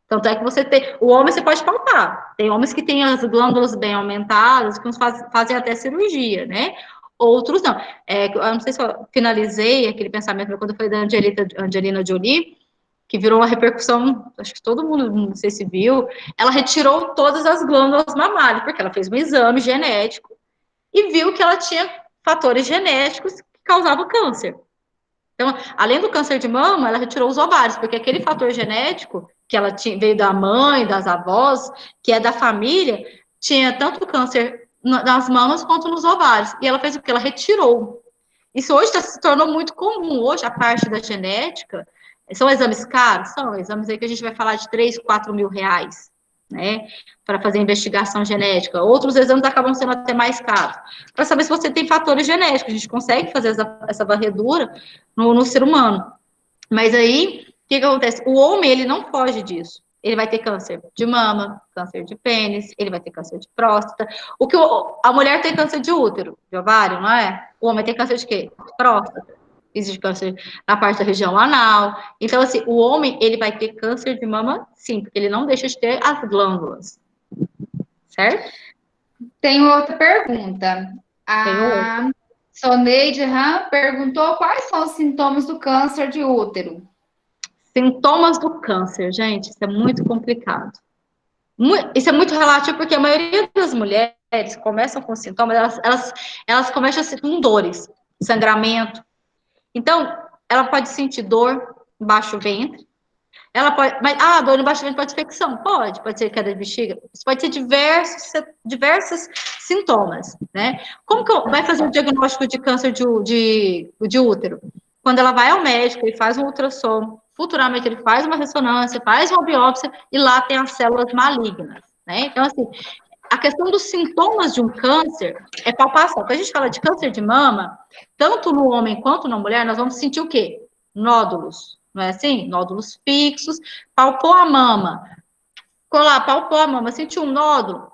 Tanto é que você tem... O homem você pode palpar. Tem homens que têm as glândulas bem aumentadas, que uns fazem até cirurgia, né? Outros não. Eu não sei se eu finalizei aquele pensamento quando foi da Angelina Jolie, que virou uma repercussão, acho que todo mundo, não sei se viu, ela retirou todas as glândulas mamárias, porque ela fez um exame genético e viu que ela tinha fatores genéticos que causavam câncer. Então, além do câncer de mama, ela retirou os ovários, porque aquele fator genético que ela tinha, veio da mãe, das avós, que é da família, tinha tanto câncer nas mamas quanto nos ovários. E ela fez o que? Ela retirou. Isso hoje se tornou muito comum. Hoje, a parte da genética, são exames caros? São exames aí que a gente vai falar de 3, 4 mil reais. né, para fazer investigação genética. Outros exames acabam sendo até mais caros, para saber se você tem fatores genéticos. A gente consegue fazer essa varredura no ser humano. Mas aí, o que acontece? O homem, ele não foge disso. Ele vai ter câncer de mama, câncer de pênis, ele vai ter câncer de próstata. A mulher tem câncer de útero, de ovário, não é? O homem tem câncer de quê? De próstata. Existe câncer na parte da região anal. Então, assim, o homem, ele vai ter câncer de mama, sim, porque ele não deixa de ter as glândulas. Certo? Tem outra pergunta. A Soneide Han perguntou quais são os sintomas do câncer de útero. Sintomas do câncer, gente, isso é muito complicado. Isso é muito relativo, porque a maioria das mulheres começam com sintomas, elas começam assim, com dores, sangramento. Então, ela pode sentir dor, baixo ventre. Ela pode, mas, dor no baixo ventre pode ser infecção? Pode ser queda de bexiga. Isso pode ser diversos sintomas, né? Como que vai fazer o diagnóstico de câncer de útero? Quando ela vai ao médico, ele faz um ultrassom, futuramente ele faz uma ressonância, faz uma biópsia, e lá tem as células malignas, né? Então, assim, a questão dos sintomas de um câncer é palpação. Quando a gente fala de câncer de mama, tanto no homem quanto na mulher, nós vamos sentir o quê? Nódulos, não é assim? Nódulos fixos, palpou a mama, ficou lá, palpou a mama, sentiu um nódulo,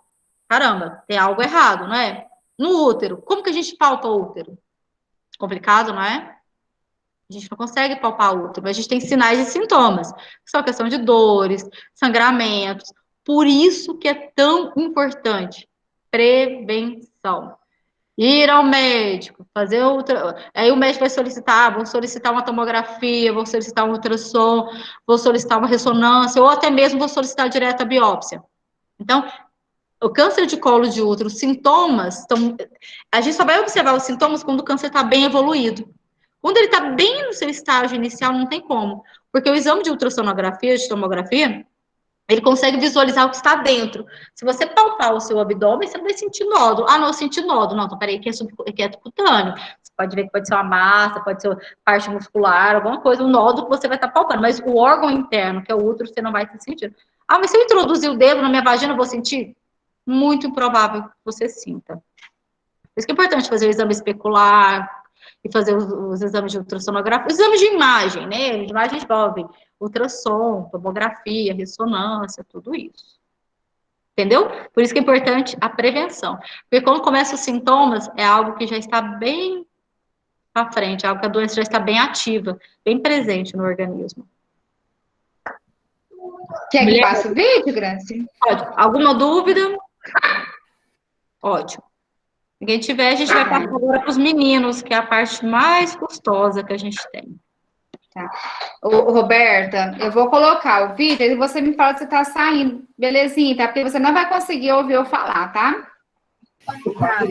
caramba, tem algo errado, não é? No útero, como que a gente palpa o útero? Complicado, não é? A gente não consegue palpar o útero, mas a gente tem sinais e sintomas, que são a questão de dores, sangramentos. Por isso que é tão importante prevenção. Ir ao médico, fazer aí o médico vai solicitar, vou solicitar uma tomografia, vou solicitar um ultrassom, vou solicitar uma ressonância, ou até mesmo vou solicitar direto a biópsia. Então, o câncer de colo de útero, os sintomas, a gente só vai observar os sintomas quando o câncer está bem evoluído. Quando ele está bem no seu estágio inicial, não tem como. Porque o exame de ultrassonografia, de tomografia, ele consegue visualizar o que está dentro. Se você palpar o seu abdômen, você não vai sentir nódulo. Ah, não, eu senti nódulo. Não, então peraí, que é cutâneo. Você pode ver que pode ser uma massa, pode ser parte muscular, alguma coisa, um nódulo que você vai estar palpando. Mas o órgão interno, que é o útero, você não vai estar sentindo. Ah, mas se eu introduzir o dedo na minha vagina, eu vou sentir? Muito improvável que você sinta. Por isso que é importante fazer o exame especular, e fazer os exames de ultrassonografia, os exames de imagem, né? De imagem envolve ultrassom, tomografia, ressonância, tudo isso. Entendeu? Por isso que é importante a prevenção. Porque quando começam os sintomas, é algo que já está bem à frente, é algo que a doença já está bem ativa, bem presente no organismo. Quer que passe o vídeo, Grace? Pode. Alguma dúvida? Ótimo. Ninguém tiver, a gente vai passar agora para os meninos, que é a parte mais custosa que a gente tem. Tá. Ô, Roberta, eu vou colocar o vídeo e você me fala se tá saindo. Belezinha, tá? Porque você não vai conseguir ouvir eu falar, tá? Tá,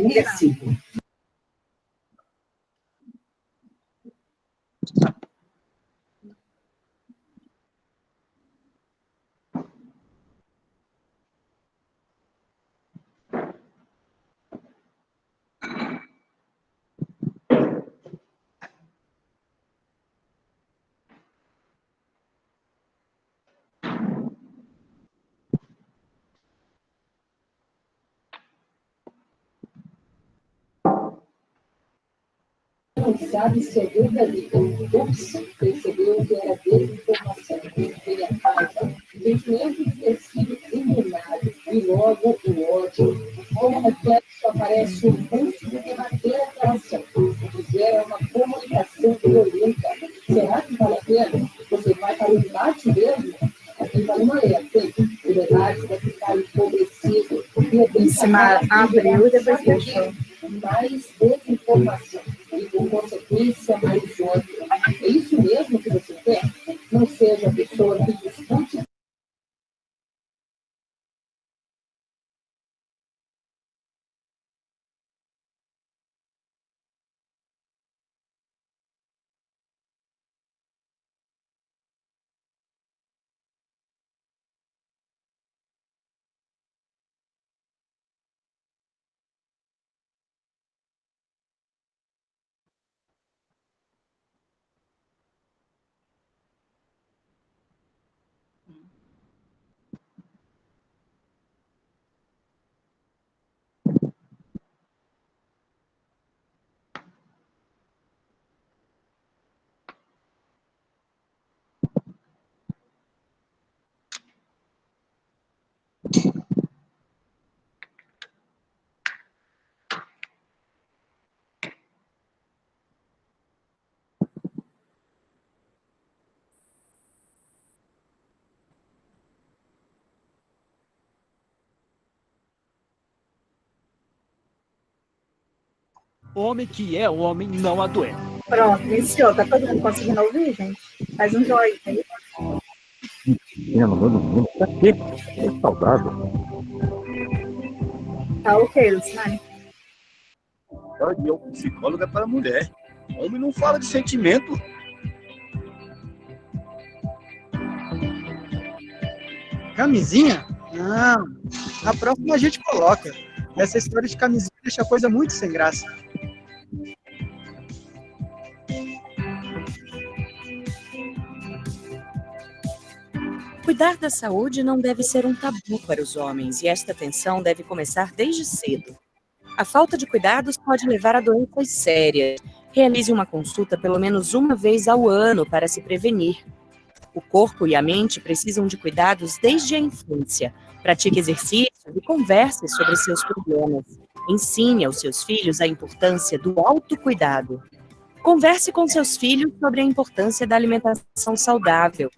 não sabe se é verdadeiro. Ups, percebeu que era desinformação. Vem a raiva, sentimento de ter sido enganado, e logo o ódio. Como reflexo aparece o impulso de rebater aquela ação, o que gera uma comunicação violenta. Será que vale a pena? Você vai para o embate mesmo? Aqui vai uma alerta, hein? O debate vai ficar empobrecido. Abriu e depois fechou. Mais desinformação e, por consequência, mais ódio. É isso mesmo que você quer? Não seja a pessoa que discute. homem que é homem não adoece. Pronto, iniciou. Tá todo mundo conseguindo ouvir, gente? Faz um joinha aí. Pequeno, todo mundo. Pra quê? É saudável. Tá ok, Luciane. E o psicólogo é para a mulher. Homem não fala de sentimento. Camisinha? Não. Na próxima a gente coloca. Essa história de camisinha deixa a coisa muito sem graça. Cuidar da saúde não deve ser um tabu para os homens e esta atenção deve começar desde cedo. A falta de cuidados pode levar a doenças sérias. Realize uma consulta pelo menos uma vez ao ano para se prevenir. O corpo e a mente precisam de cuidados desde a infância. Pratique exercícios e converse sobre seus problemas. Ensine aos seus filhos a importância do autocuidado. Converse com seus filhos sobre a importância da alimentação saudável.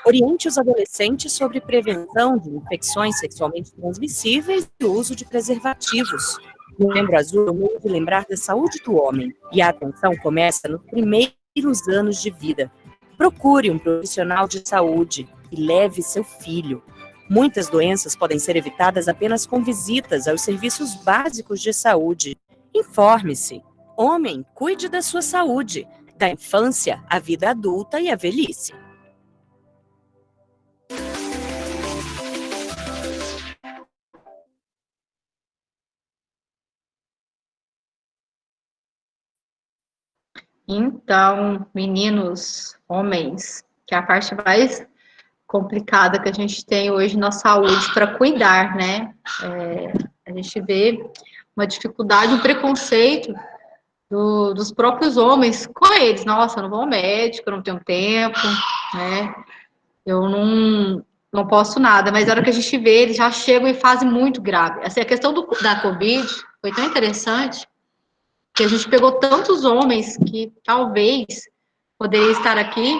Oriente os adolescentes sobre prevenção de infecções sexualmente transmissíveis e o uso de preservativos. O Novembro Azul é o meio de lembrar da saúde do homem. E a atenção começa nos primeiros anos de vida. Procure um profissional de saúde e leve seu filho. Muitas doenças podem ser evitadas apenas com visitas aos serviços básicos de saúde. Informe-se. Homem, cuide da sua saúde, da infância, à vida adulta e à velhice. Então, meninos, homens, que é a parte mais complicada que a gente tem hoje na saúde para cuidar, né? A gente vê uma dificuldade, um preconceito dos próprios homens com eles. Nossa, eu não vou ao médico, eu não tenho tempo, né? Eu não posso nada, mas na hora que a gente vê, eles já chegam em fase muito grave. Assim, a questão da Covid foi tão interessante que a gente pegou tantos homens que talvez poderiam estar aqui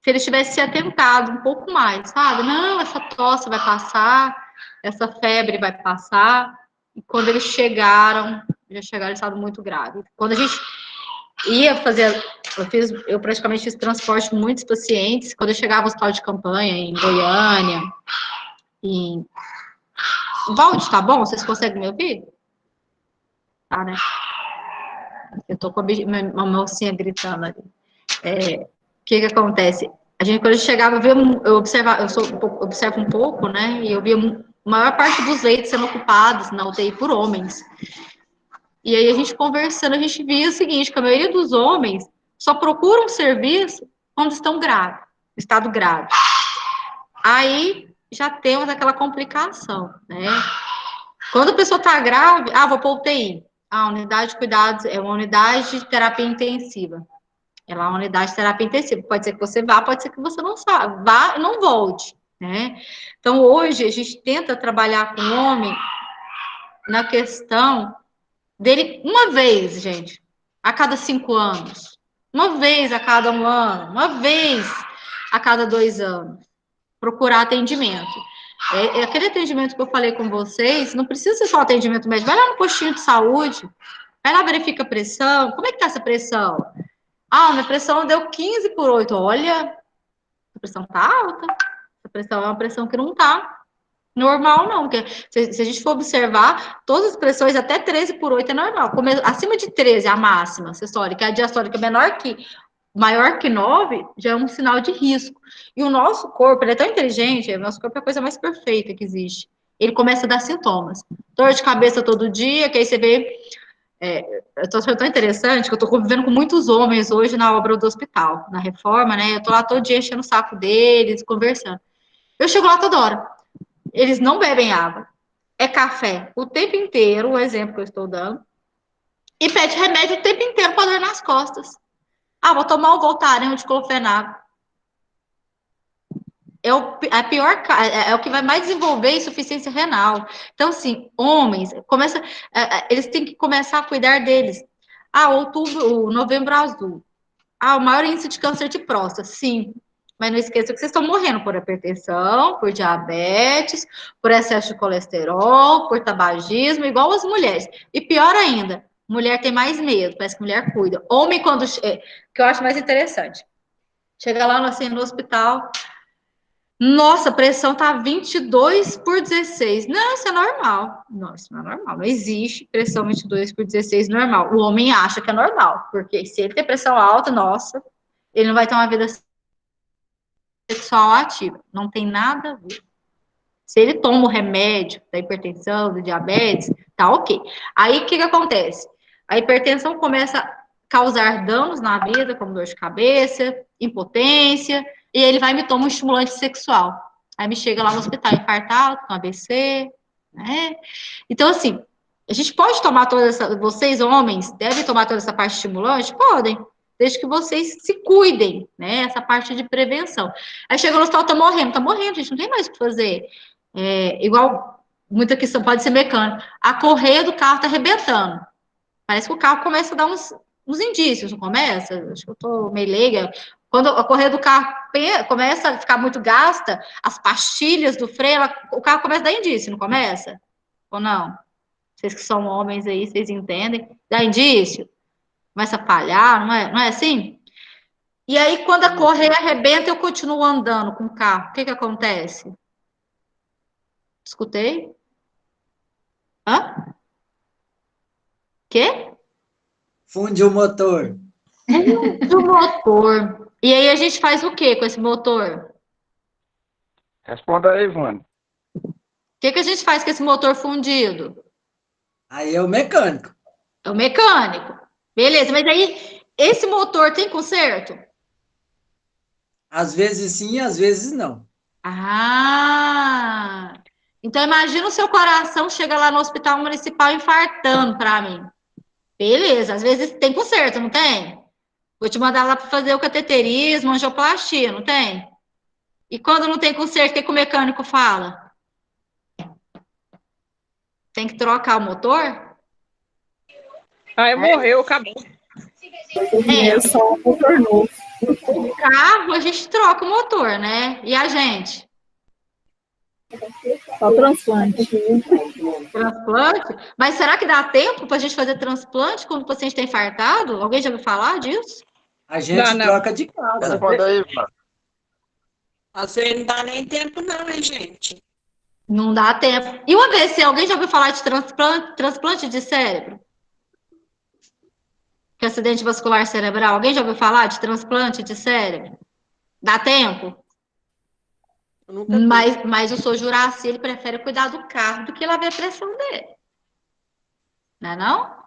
se eles tivessem se atentado um pouco mais, sabe? Não, essa tosse vai passar, essa febre vai passar. E quando eles chegaram, já chegaram em estado muito grave. Quando a gente ia fazer, eu praticamente fiz transporte com muitos pacientes. Quando eu chegava ao hospital de campanha, em Goiânia, Valde, tá bom? Vocês conseguem me ouvir? Tá, né? Eu tô com uma mocinha gritando ali. O que acontece? Quando a gente chegava, eu observo um pouco, né? E eu via a maior parte dos leitos sendo ocupados na UTI por homens. E aí a gente conversando, a gente via o seguinte, que a maioria dos homens só procuram serviço quando estão graves, estado grave. Aí já temos aquela complicação, né? Quando a pessoa está grave, vou para UTI. A unidade de cuidados é uma unidade de terapia intensiva. Ela é uma unidade de terapia intensiva. Pode ser que você vá, pode ser que você não vá e não volte, né? Então, hoje, a gente tenta trabalhar com o homem na questão dele, uma vez, gente, a cada 5 anos, uma vez a cada 1 ano, uma vez a cada 2 anos, procurar atendimento. Aquele atendimento que eu falei com vocês, não precisa ser só atendimento médico, vai lá no postinho de saúde, vai lá, verifica a pressão, como é que tá essa pressão? Minha pressão deu 15/8, olha, a pressão tá alta, a pressão é uma pressão que não tá normal, não, porque se a gente for observar, todas as pressões até 13/8 é normal, acima de 13 a máxima sistólica, a diastólica maior que 9, já é um sinal de risco. E o nosso corpo, ele é tão inteligente, o nosso corpo é a coisa mais perfeita que existe. Ele começa a dar sintomas. Dor de cabeça todo dia, que aí você vê... eu tô achando tão interessante que eu tô convivendo com muitos homens hoje na obra do hospital, na reforma, né? Eu tô lá todo dia enchendo o saco deles, conversando. Eu chego lá toda hora. Eles não bebem água. É café o tempo inteiro, o exemplo que eu estou dando. E pede remédio o tempo inteiro para dor nas costas. Vou tomar um Voltaren, um diclofenaco. É o que vai mais desenvolver insuficiência renal. Então, assim, homens, eles têm que começar a cuidar deles. O Novembro Azul. O maior índice de câncer de próstata, sim. Mas não esqueça que vocês estão morrendo por hipertensão, por diabetes, por excesso de colesterol, por tabagismo, igual as mulheres. E pior ainda, Mulher tem mais medo, parece que mulher cuida. Homem, quando... que eu acho mais interessante. Chega lá assim, no hospital, nossa, a pressão tá 22/16. Não, isso é normal. Não, isso não é normal. Não existe pressão 22/16 normal. O homem acha que é normal, porque se ele tem pressão alta, nossa, ele não vai ter uma vida sexual ativa. Não tem nada a ver. Se ele toma o remédio da hipertensão, do diabetes, tá ok. Aí, o que acontece? A hipertensão começa a causar danos na vida, como dor de cabeça, impotência, e ele vai e me toma um estimulante sexual. Aí me chega lá no hospital infartado, com AVC, né? Então, assim, a gente pode tomar toda essa... Vocês, homens, devem tomar toda essa parte estimulante? Podem, desde que vocês se cuidem, né? Essa parte de prevenção. Aí chega no hospital, tá morrendo, gente, não tem mais o que fazer. Igual, muita questão pode ser mecânica. A correia do carro tá arrebentando. Parece que o carro começa a dar uns indícios, não começa? Acho que eu tô meio leiga. Quando a correia do carro começa a ficar muito gasta, as pastilhas do freio, o carro começa a dar indício, não começa? Ou não? Vocês que são homens aí, vocês entendem? Dá indício? Começa a falhar, não é assim? E aí, quando a correia arrebenta, eu continuo andando com o carro. O que acontece? Escutei? Hã? Quê? Funde o motor. Do motor. E aí a gente faz o que com esse motor? Responda aí, Ivone. O que a gente faz com esse motor fundido? Aí é o mecânico. É o mecânico. Beleza, mas aí esse motor tem conserto? Às vezes sim, às vezes não. Ah! Então imagina o seu coração chega lá no hospital municipal infartando para mim. Beleza, às vezes tem conserto, não tem? Vou te mandar lá para fazer o cateterismo, angioplastia, não tem? E quando não tem conserto, o que o mecânico fala? Tem que trocar o motor? Aí morreu, acabou. É só um motor novo. O carro, a gente troca o motor, né? E a gente? Só transplante. Transplante? Mas será que dá tempo para a gente fazer transplante quando o paciente está infartado? Alguém já ouviu falar disso? A gente troca de casa. Responda aí, Ivone. Às vezes não dá nem tempo não, hein, gente? Não dá tempo. E o AVC? Alguém já ouviu falar de transplante de cérebro? Que é acidente vascular cerebral. Alguém já ouviu falar de transplante de cérebro? Dá tempo? Mas o seu Juraci, ele prefere cuidar do carro do que lá ver a pressão dele. Não é não?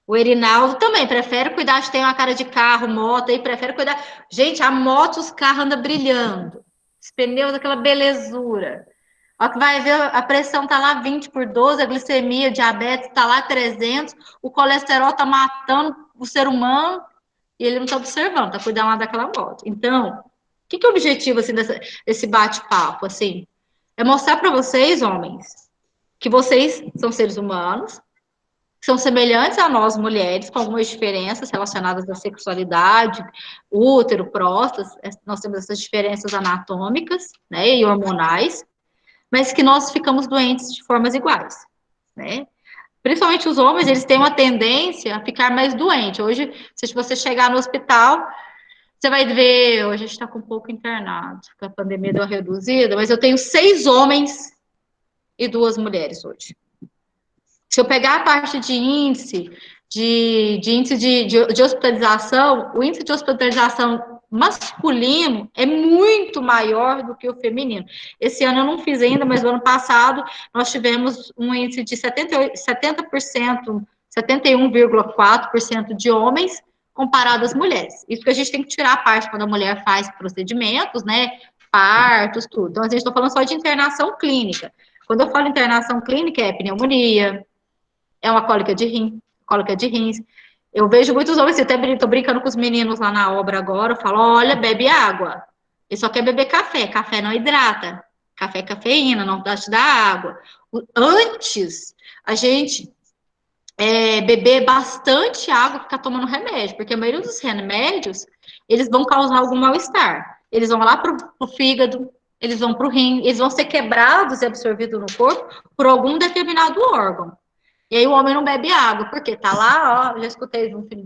O Erinaldo também prefere cuidar de ter uma cara de carro, moto, aí prefere cuidar... Gente, a moto, os carros andam brilhando. Os pneus, aquela belezura. Ó, que vai ver, a pressão tá lá 20/12, a glicemia, a diabetes tá lá 300, o colesterol tá matando o ser humano e ele não tá observando, tá cuidando lá daquela moto. Então, o que é o objetivo, assim, desse bate-papo, assim? É mostrar para vocês, homens, que vocês são seres humanos, que são semelhantes a nós, mulheres, com algumas diferenças relacionadas à sexualidade, útero, próstata, nós temos essas diferenças anatômicas, né, e hormonais, mas que nós ficamos doentes de formas iguais, né? Principalmente os homens, eles têm uma tendência a ficar mais doente. Hoje, se você chegar no hospital, você vai ver, hoje a gente está com um pouco internado, porque a pandemia deu uma reduzida, mas eu tenho 6 homens e 2 mulheres hoje. Se eu pegar a parte de índice de hospitalização, o índice de hospitalização masculino é muito maior do que o feminino. Esse ano eu não fiz ainda, mas no ano passado nós tivemos um índice de 70%, 71,4% de homens comparado às mulheres. Isso que a gente tem que tirar a parte quando a mulher faz procedimentos, né, partos, tudo. Então, a gente está falando só de internação clínica. Quando eu falo internação clínica, é pneumonia, é uma cólica de rins. Eu vejo muitos homens, eu até estou brincando com os meninos lá na obra agora, eu falo, olha, bebe água. Ele só quer beber café, café não hidrata. Café é cafeína, não dá te dar água. Antes, a gente beber bastante água, ficar tomando remédio, porque a maioria dos remédios, eles vão causar algum mal-estar. Eles vão lá pro fígado, eles vão pro rim, eles vão ser quebrados e absorvidos no corpo por algum determinado órgão. E aí o homem não bebe água, porque tá lá, ó, já escutei de um filho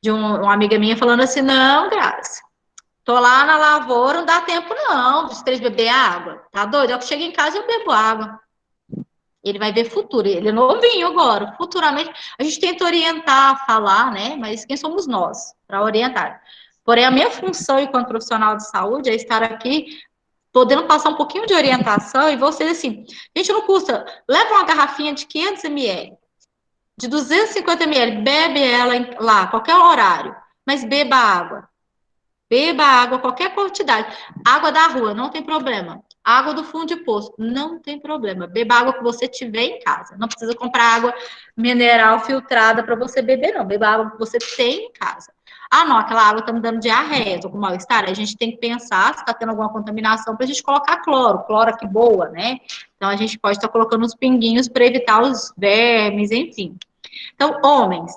de uma amiga minha falando assim, não, Graça, tô lá na lavoura, não dá tempo não, dos 3 beber água, tá doido? Eu chego em casa e eu bebo água. Ele vai ver futuro, ele é novinho agora, futuramente, a gente tenta orientar, falar, né, mas quem somos nós para orientar? Porém, a minha função enquanto profissional de saúde é estar aqui podendo passar um pouquinho de orientação e vocês, assim, gente, não custa, leva uma garrafinha de 500 ml, de 250 ml, bebe ela lá, qualquer horário, mas beba água. Beba água, qualquer quantidade. Água da rua, não tem problema. Água do fundo de poço, não tem problema. Beba água que você tiver em casa. Não precisa comprar água mineral filtrada para você beber, não. Beba água que você tem em casa. Ah, não, aquela água está me dando diarreia, estou com mal-estar. A gente tem que pensar se está tendo alguma contaminação para a gente colocar cloro. Cloro que boa, né? Então, a gente pode estar colocando uns pinguinhos para evitar os vermes, enfim. Então, homens,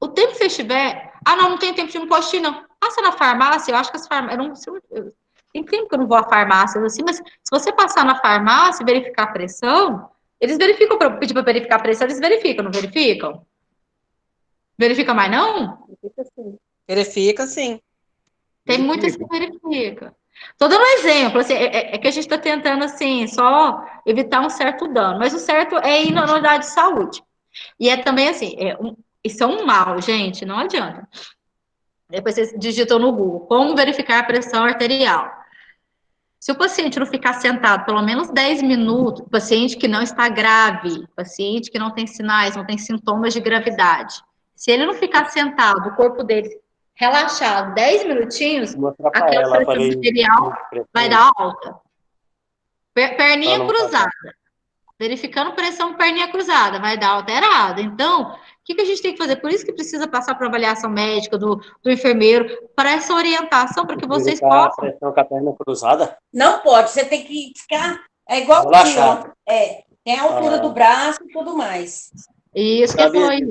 o tempo que você estiver... Ah, não tem tempo de ir no postinho, não. Passa na farmácia, eu acho que as farmácias... Tem tempo que eu não vou à farmácia, assim, mas se você passar na farmácia e verificar a pressão, eles verificam, pedir para verificar a pressão, eles verificam, não verificam? Verifica mais, não? Verifica sim. Verifica, sim. Tem muitas que verificam. Estou dando um exemplo, assim, é que a gente está tentando, assim, só evitar um certo dano, mas o certo é ir na unidade de saúde. E é também, assim, isso é um mal, gente, não adianta. Depois vocês digitam no Google, como verificar a pressão arterial. Se o paciente não ficar sentado pelo menos 10 minutos, paciente que não está grave, paciente que não tem sinais, não tem sintomas de gravidade, se ele não ficar sentado, o corpo dele relaxado 10 minutinhos, aquela pressão arterial vai dar alta. Perninha cruzada. Verificando pressão perninha cruzada, vai dar alterada. Então, o que a gente tem que fazer? Por isso que precisa passar para avaliação médica do enfermeiro, para essa orientação, para que vocês possam... A pressão com a perna cruzada? Não pode, você tem que ficar... É igual aqui, ó. Tem a altura do braço e tudo mais. Isso, quem falou aí?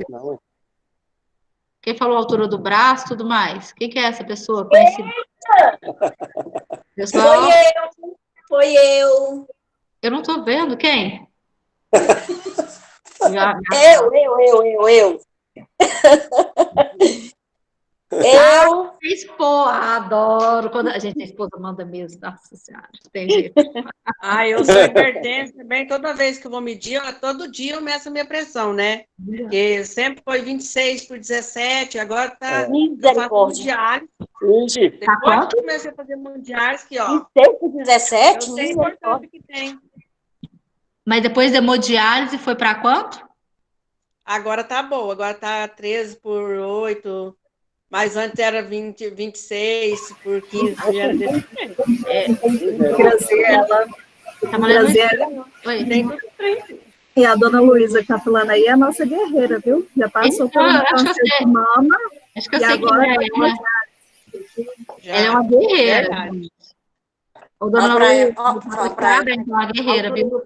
Quem falou a altura do braço e tudo mais? Quem que é essa pessoa conhecida? Pessoal? Foi eu. Eu não estou vendo, quem? Eu. Adoro quando a gente, a esposa manda mesmo, nossa senhora, tem jeito. Eu sou hipertensa também, toda vez que eu vou medir, todo dia eu meço a minha pressão, né? Porque sempre foi 26/17, agora tá mundiais. Depois que eu comecei a fazer mundiais, que ó. 26/17? Eu sei a importância que tem. Mas depois da hemodiálise foi para quanto? Agora tá boa, agora tá 13/8. Mas antes era 26/15. Graziela. E a dona Luísa que tá falando aí é a nossa guerreira, viu? Já passou por um câncer de mama. Acho que eu sei quem é ela. Ela é uma guerreira. O dona Luísa, uma guerreira, viu?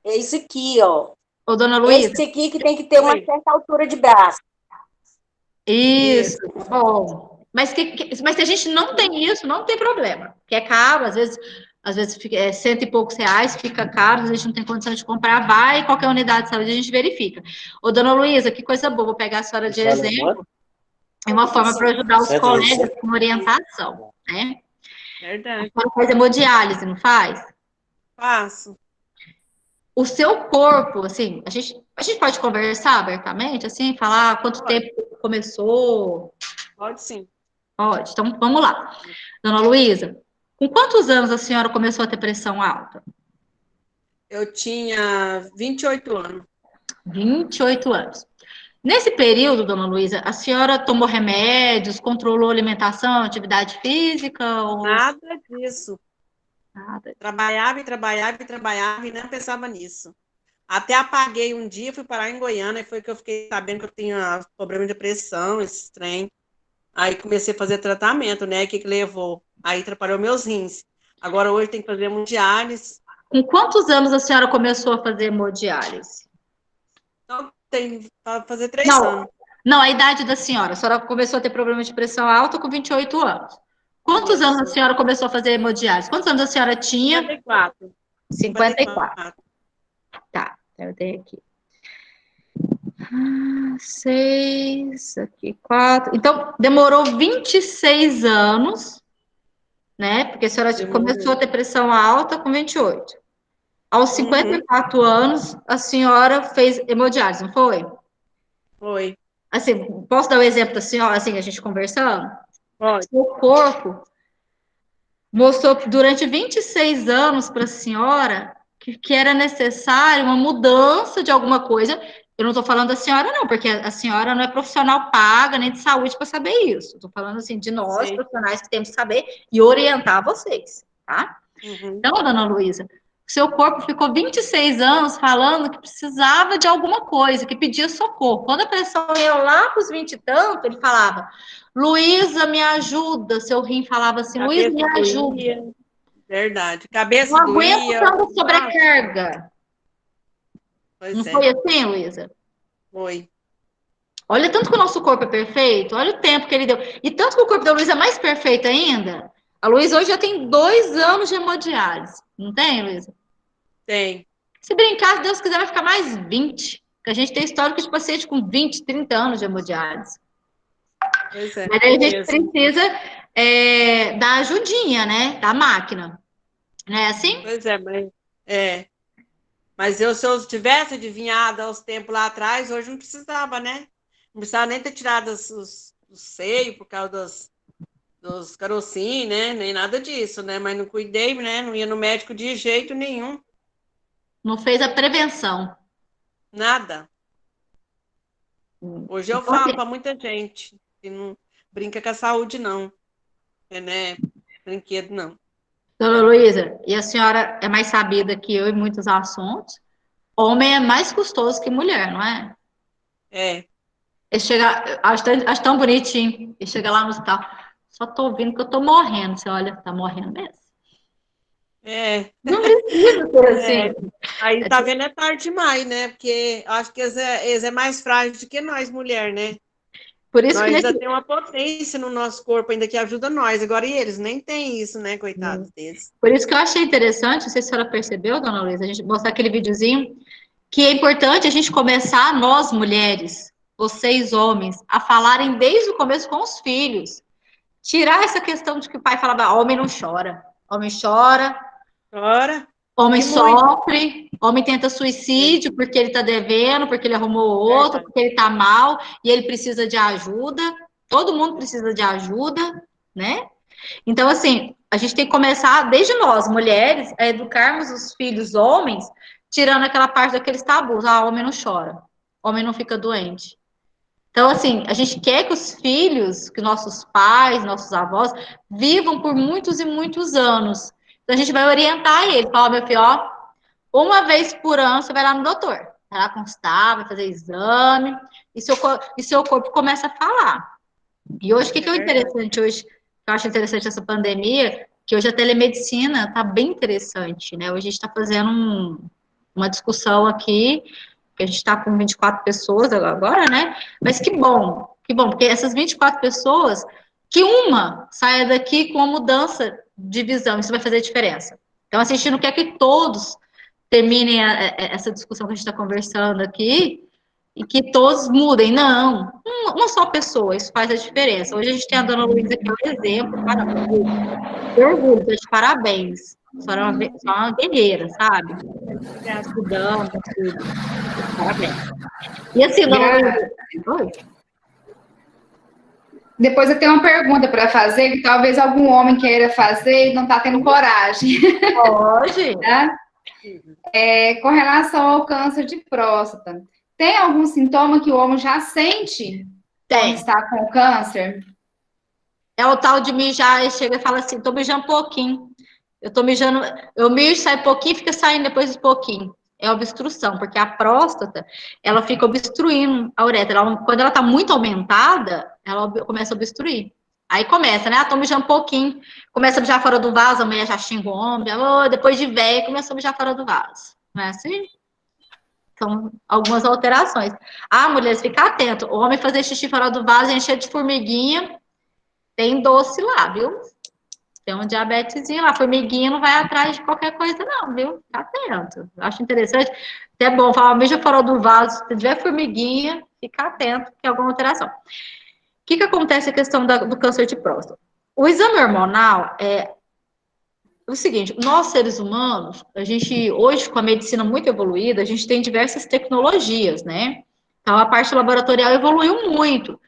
É isso aqui, ó. Ô, dona Luísa. Esse aqui que tem que ter uma certa altura de braço. Isso. Bom. Mas se a gente não tem isso, não tem problema. Porque é caro, às vezes fica, 100 e poucos reais, fica caro, a gente não tem condição de comprar, vai, qualquer unidade de saúde a gente verifica. Ô, dona Luísa, que coisa boa, vou pegar a senhora de exemplo. É uma forma para ajudar os colegas com orientação, né? Verdade. A senhora faz hemodiálise, não faz? Faço. O seu corpo, assim, a gente pode conversar abertamente, assim, falar quanto tempo começou? Pode sim. Pode, então vamos lá. Dona Luísa, com quantos anos a senhora começou a ter pressão alta? Eu tinha 28 anos. 28 anos. Nesse período, dona Luísa, a senhora tomou remédios, controlou alimentação, atividade física? Ou... Nada disso. Nada. Trabalhava e não pensava nisso. Até apaguei um dia, fui parar em Goiânia, e foi que eu fiquei sabendo que eu tinha problema de pressão, esse trem. Aí comecei a fazer tratamento, né? O que levou? Aí atrapalhou meus rins. Agora hoje tem que fazer hemodiálise. Com quantos anos a senhora começou a fazer hemodiálise? Então, tem para fazer 3 anos. Não, a idade da senhora. A senhora começou a ter problema de pressão alta com 28 anos. Quantos anos a senhora começou a fazer hemodiálise? Quantos anos a senhora tinha? 54. 54. Tá. Eu tenho aqui. 6, aqui 4. Então, demorou 26 anos, né? Porque a senhora começou a ter pressão alta com 28. Aos 54 anos, a senhora fez hemodiálise, não foi? Foi. Assim, posso dar o exemplo da senhora, assim, a gente conversando? Pode. O corpo mostrou durante 26 anos para a senhora que era necessário uma mudança de alguma coisa. Eu não estou falando da senhora, não, porque a senhora não é profissional paga nem de saúde para saber isso. Estou falando, assim, de nós, profissionais, que temos que saber e orientar vocês, tá? Então, dona Luísa, seu corpo ficou 26 anos falando que precisava de alguma coisa, que pedia socorro. Quando a pressão ia lá para os 20 e tanto, ele falava, Luísa, me ajuda. Seu rim falava assim, Luísa, me ajuda. Verdade. Cabeça não aguento doía. tanta sobrecarga. Pois não foi assim, Luísa? Foi. Olha tanto que o nosso corpo é perfeito, olha o tempo que ele deu. E tanto que o corpo da Luísa é mais perfeito ainda. A Luísa hoje já tem 2 anos de hemodiálise. Não tem, Luísa? Tem. Se brincar, se Deus quiser, vai ficar mais 20. Porque a gente tem histórico de paciente com 20, 30 anos de hemodiálise. Pois é. Mas aí a gente precisa da ajudinha, né? Da máquina. Não é assim? Pois é, mas... Mas se eu tivesse adivinhado aos tempos lá atrás, hoje não precisava, né? Não precisava nem ter tirado os seios por causa dos carocinhos, né? Nem nada disso, né? Mas não cuidei, né? Não ia no médico de jeito nenhum. Não fez a prevenção. Nada. Hoje eu falo para muita gente que não brinca com a saúde, não. Né? Brinquedo, não. Dona Luísa, e a senhora é mais sabida que eu em muitos assuntos. Homem é mais custoso que mulher, não é? É. Ele chega, acho tão bonitinho. Ele chega lá no hospital. Só tô ouvindo que eu tô morrendo. Você olha, tá morrendo mesmo. Não precisa ser assim. Aí tá vendo, é tarde demais, né? Porque acho que eles é mais frágil do que nós, mulher, né? Por isso nós que ainda tem uma potência no nosso corpo ainda que ajuda nós. Agora, e eles nem tem isso, né? Coitados deles. Por isso que eu achei interessante, não sei se a senhora percebeu, dona Luísa, a gente mostrar aquele videozinho, que é importante a gente começar, nós mulheres, vocês homens, a falarem desde o começo com os filhos. Tirar essa questão de que o pai falava, homem não chora. Homem chora. Chora. Homem sofre. Homem tenta suicídio porque ele tá devendo, porque ele arrumou outro, porque ele tá mal e ele precisa de ajuda. Todo mundo precisa de ajuda, né? Então, assim, a gente tem que começar, desde nós, mulheres, a educarmos os filhos homens, tirando aquela parte daqueles tabus. Homem não chora. Homem não fica doente. Então, assim, a gente quer que os filhos, que nossos pais, nossos avós, vivam por muitos e muitos anos. Então, a gente vai orientar ele. Fala, meu filho, uma vez por ano você vai lá no doutor. Vai lá constar, vai fazer exame, e seu corpo começa a falar. E hoje, o que é interessante hoje? Eu acho interessante essa pandemia, que hoje a telemedicina está bem interessante, né? Hoje a gente está fazendo uma discussão aqui, que a gente está com 24 pessoas agora, né? Mas que bom, porque essas 24 pessoas, que uma saia daqui com uma mudança de visão, isso vai fazer diferença. Então, assim, a gente não quer que todos terminem essa discussão que a gente está conversando aqui, e que todos mudem, não. Uma só pessoa, isso faz a diferença. Hoje a gente tem a dona Luísa, que é um exemplo, parabéns. Eu orgulho, de parabéns. A senhora é uma guerreira, sabe? Estudando, tudo. Parabéns. E assim, dona Luísa... Oi? Depois eu tenho uma pergunta para fazer, que talvez algum homem queira fazer e não está tendo coragem. Pode. Tá? Com relação ao câncer de próstata. Tem algum sintoma que o homem já sente quando está com câncer? É o tal de mijar, ele chega e fala assim, tô mijando um pouquinho. Eu mijo, sai pouquinho, fica saindo depois um pouquinho. É obstrução, porque a próstata, ela fica obstruindo a uretra. Quando ela tá muito aumentada, ela começa a obstruir. Aí começa, né? Tô mijando um pouquinho, começa a mijar fora do vaso, a mulher já xinga o homem, depois de velho, começa a mijar fora do vaso. Não é assim? São algumas alterações. Mulheres, ficar atento. O homem fazer xixi fora do vaso, encher de formiguinha, tem doce lá, viu? Tem um diabetesinho lá, formiguinha não vai atrás de qualquer coisa não, viu? Fica atento. Eu acho interessante. É bom falar, mesmo fora do vaso, se tiver formiguinha, fica atento, que é alguma alteração. O que acontece a questão do câncer de próstata? O exame hormonal é o seguinte, nós seres humanos, a gente, hoje com a medicina muito evoluída, a gente tem diversas tecnologias, né? Então, a parte laboratorial evoluiu muito.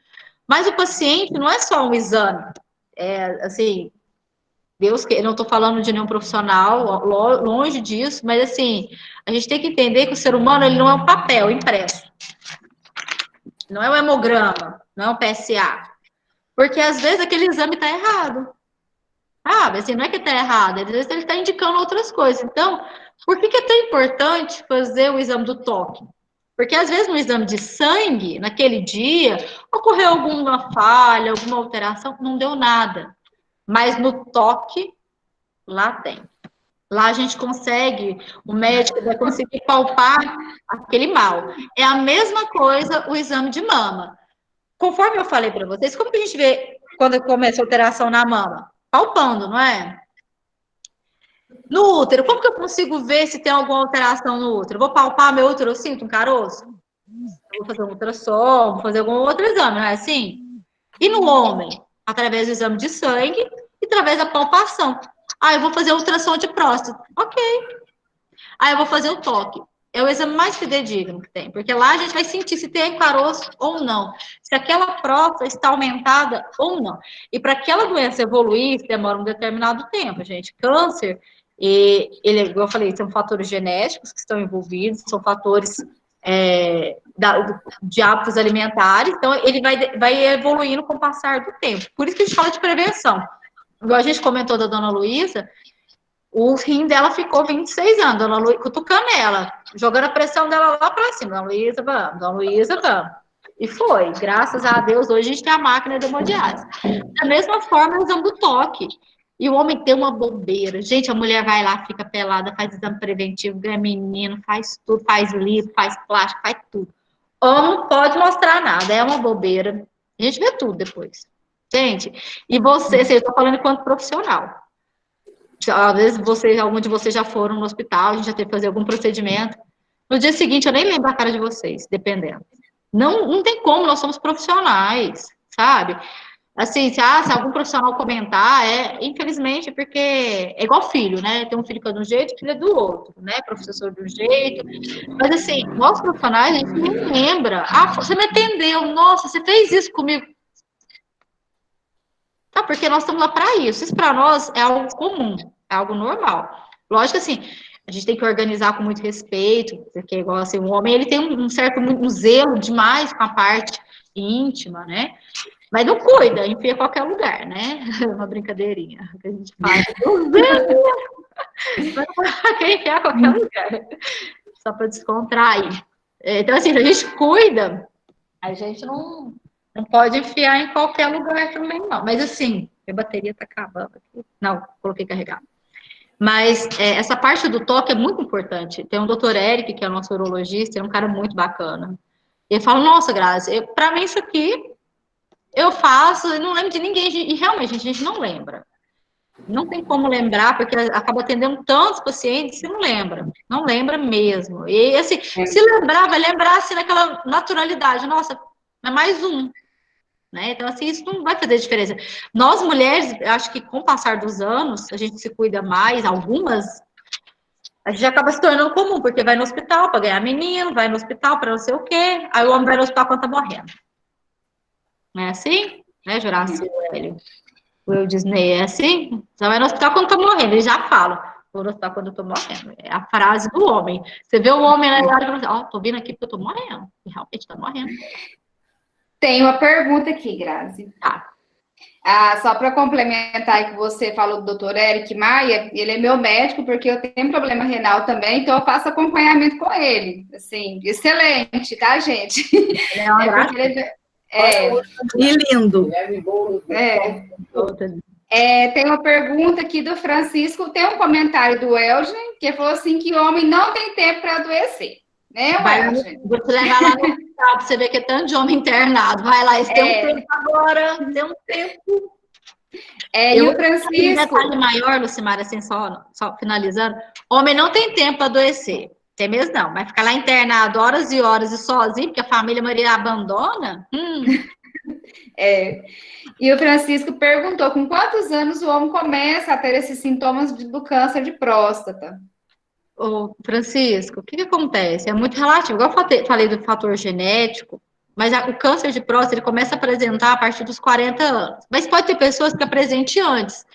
Mas o paciente não é só um exame. Assim, Deus que eu não estou falando de nenhum profissional, longe disso, mas assim, a gente tem que entender que o ser humano ele não é um papel impresso. Não é um hemograma, não é um PSA. Porque às vezes aquele exame está errado. Assim, não é que está errado, às vezes ele está indicando outras coisas. Então, por que é tão importante fazer o exame do toque? Porque às vezes no exame de sangue, naquele dia, ocorreu alguma falha, alguma alteração, não deu nada. Mas no toque, lá tem. Lá a gente consegue, o médico vai conseguir palpar aquele mal. É a mesma coisa o exame de mama. Conforme eu falei para vocês, como que a gente vê quando começa a alteração na mama? Palpando, não é? No útero, como que eu consigo ver se tem alguma alteração no útero? Vou palpar meu útero, eu sinto um caroço? Eu vou fazer um ultrassom, vou fazer algum outro exame, não é assim? E no homem? Através do exame de sangue e através da palpação. Eu vou fazer ultrassom de próstata. Ok. Eu vou fazer o toque. É o exame mais fidedigno que tem, porque lá a gente vai sentir se tem caroço ou não, se aquela próstata está aumentada ou não. E para aquela doença evoluir, demora um determinado tempo, gente. Câncer, ele, como eu falei, são fatores genéticos que estão envolvidos, são fatores de hábitos alimentares, então ele vai evoluindo com o passar do tempo. Por isso que a gente fala de prevenção. Igual a gente comentou da dona Luísa, o rim dela ficou 26 anos, dona Luísa, cutucando ela, jogando a pressão dela lá para cima, dona Luísa, vamos. E foi, graças a Deus, hoje a gente tem a máquina de hemodiálise. Da mesma forma, o exame do toque. E o homem tem uma bobeira. Gente, a mulher vai lá, fica pelada, faz exame preventivo, ganha menino, faz tudo, faz lipo, faz plástico, faz tudo. Homem não pode mostrar nada, é uma bobeira. A gente vê tudo depois. Gente, e você, eu estou falando enquanto profissional. Às vezes algum de vocês já foram no hospital, a gente já teve que fazer algum procedimento. No dia seguinte, eu nem lembro a cara de vocês, dependendo. Não tem como, nós somos profissionais, sabe? Assim, se algum profissional comentar, infelizmente, porque é igual filho, né? Tem um filho que é de um jeito, filho é do outro, né? Professor de um jeito. Mas, assim, nós profissionais, a gente nem lembra. Você me atendeu, nossa, você fez isso comigo. Porque nós estamos lá para isso. Isso para nós é algo comum, é algo normal. Lógico que, assim, a gente tem que organizar com muito respeito, porque, igual assim, o homem, ele tem um certo zelo demais com a parte íntima, né? Mas não cuida, enfia em qualquer lugar, né? Uma brincadeirinha que a gente faz. Quem enfiar em qualquer lugar. Só para descontrair. Então, assim, se a gente cuida, a gente não pode enfiar em qualquer lugar também, não. Mas, assim, minha bateria tá acabando aqui. Não, coloquei carregado. Mas essa parte do toque é muito importante. Tem o doutor Eric, que é o nosso urologista, é um cara muito bacana. Ele fala, nossa, Grazi, para mim isso aqui, eu faço, eu não lembro de ninguém. E realmente, a gente não lembra. Não tem como lembrar, porque acaba atendendo tantos pacientes que não lembra. Não lembra mesmo. E, assim, se lembrar, vai lembrar, assim, naquela naturalidade. Nossa, é mais um. Né? Então, assim, isso não vai fazer diferença. Nós, mulheres, acho que com o passar dos anos, a gente se cuida mais, algumas, a gente acaba se tornando comum, porque vai no hospital para ganhar menino, vai no hospital para não sei o quê, aí o homem vai no hospital quando tá morrendo. Não é assim? Né, Juraci, o Hélio? O Will Disney é assim? Você vai no hospital quando tá morrendo, ele já fala, vou no hospital quando eu tô morrendo. É a frase do homem. Você vê o homem lá e fala, tô vindo aqui porque eu tô morrendo. E realmente tá morrendo. Tem uma pergunta aqui, Grazi. Só para complementar o que você falou do Dr. Eric Maia, ele é meu médico porque eu tenho problema renal também, então eu faço acompanhamento com ele. Assim, excelente, tá, gente? E lindo. Tem uma pergunta aqui do Francisco, tem um comentário do Elgin, que falou assim que o homem não tem tempo para adoecer. Né, vou te levar lá no hospital para você ver que é tanto de homem internado. Vai lá, eles têm um tempo agora, tem um tempo. E o Francisco... Um detalhe maior, Lucimara, assim, só finalizando, homem não tem tempo para adoecer, tem mesmo não, mas ficar lá internado horas e horas e sozinho, porque a família Maria abandona... E o Francisco perguntou, com quantos anos o homem começa a ter esses sintomas do câncer de próstata? Ô, Francisco, o que acontece? É muito relativo, igual eu falei do fator genético, mas o câncer de próstata ele começa a apresentar a partir dos 40 anos. Mas pode ter pessoas que apresentem antes.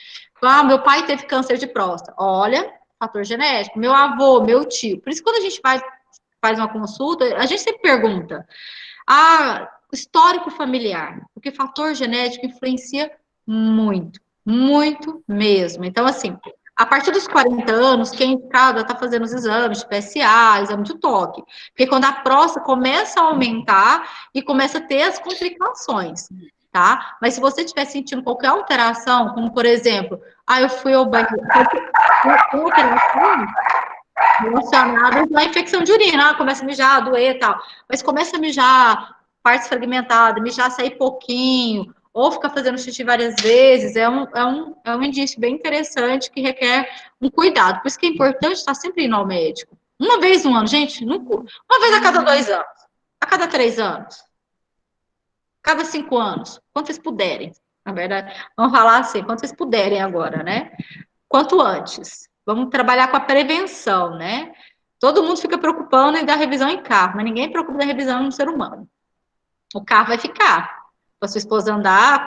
Meu pai teve câncer de próstata. Olha, fator genético. Meu avô, meu tio. Por isso, quando a gente faz uma consulta, a gente sempre pergunta. Histórico familiar. Porque fator genético influencia muito. Muito mesmo. Então, assim, a partir dos 40 anos, quem é indicado está fazendo os exames de PSA, exame de toque. Porque quando a próstata começa a aumentar e começa a ter as complicações, tá? Mas se você estiver sentindo qualquer alteração, como por exemplo, eu fui ao banheiro, relacionada à infecção de urina, começa a mijar, doer e tal. Mas começa a mijar partes fragmentadas, mijar, sair pouquinho, ou ficar fazendo xixi várias vezes, é um indício bem interessante que requer um cuidado. Por isso que é importante estar sempre indo ao médico. Uma vez no ano, gente, uma vez a cada 2 anos, a cada 3 anos, a cada 5 anos, quando vocês puderem. Na verdade, vamos falar assim, quando vocês puderem agora, né? Quanto antes. Vamos trabalhar com a prevenção, né? Todo mundo fica preocupando em dar revisão em carro, mas ninguém preocupa da revisão no ser humano. O carro vai ficar. A sua esposa andar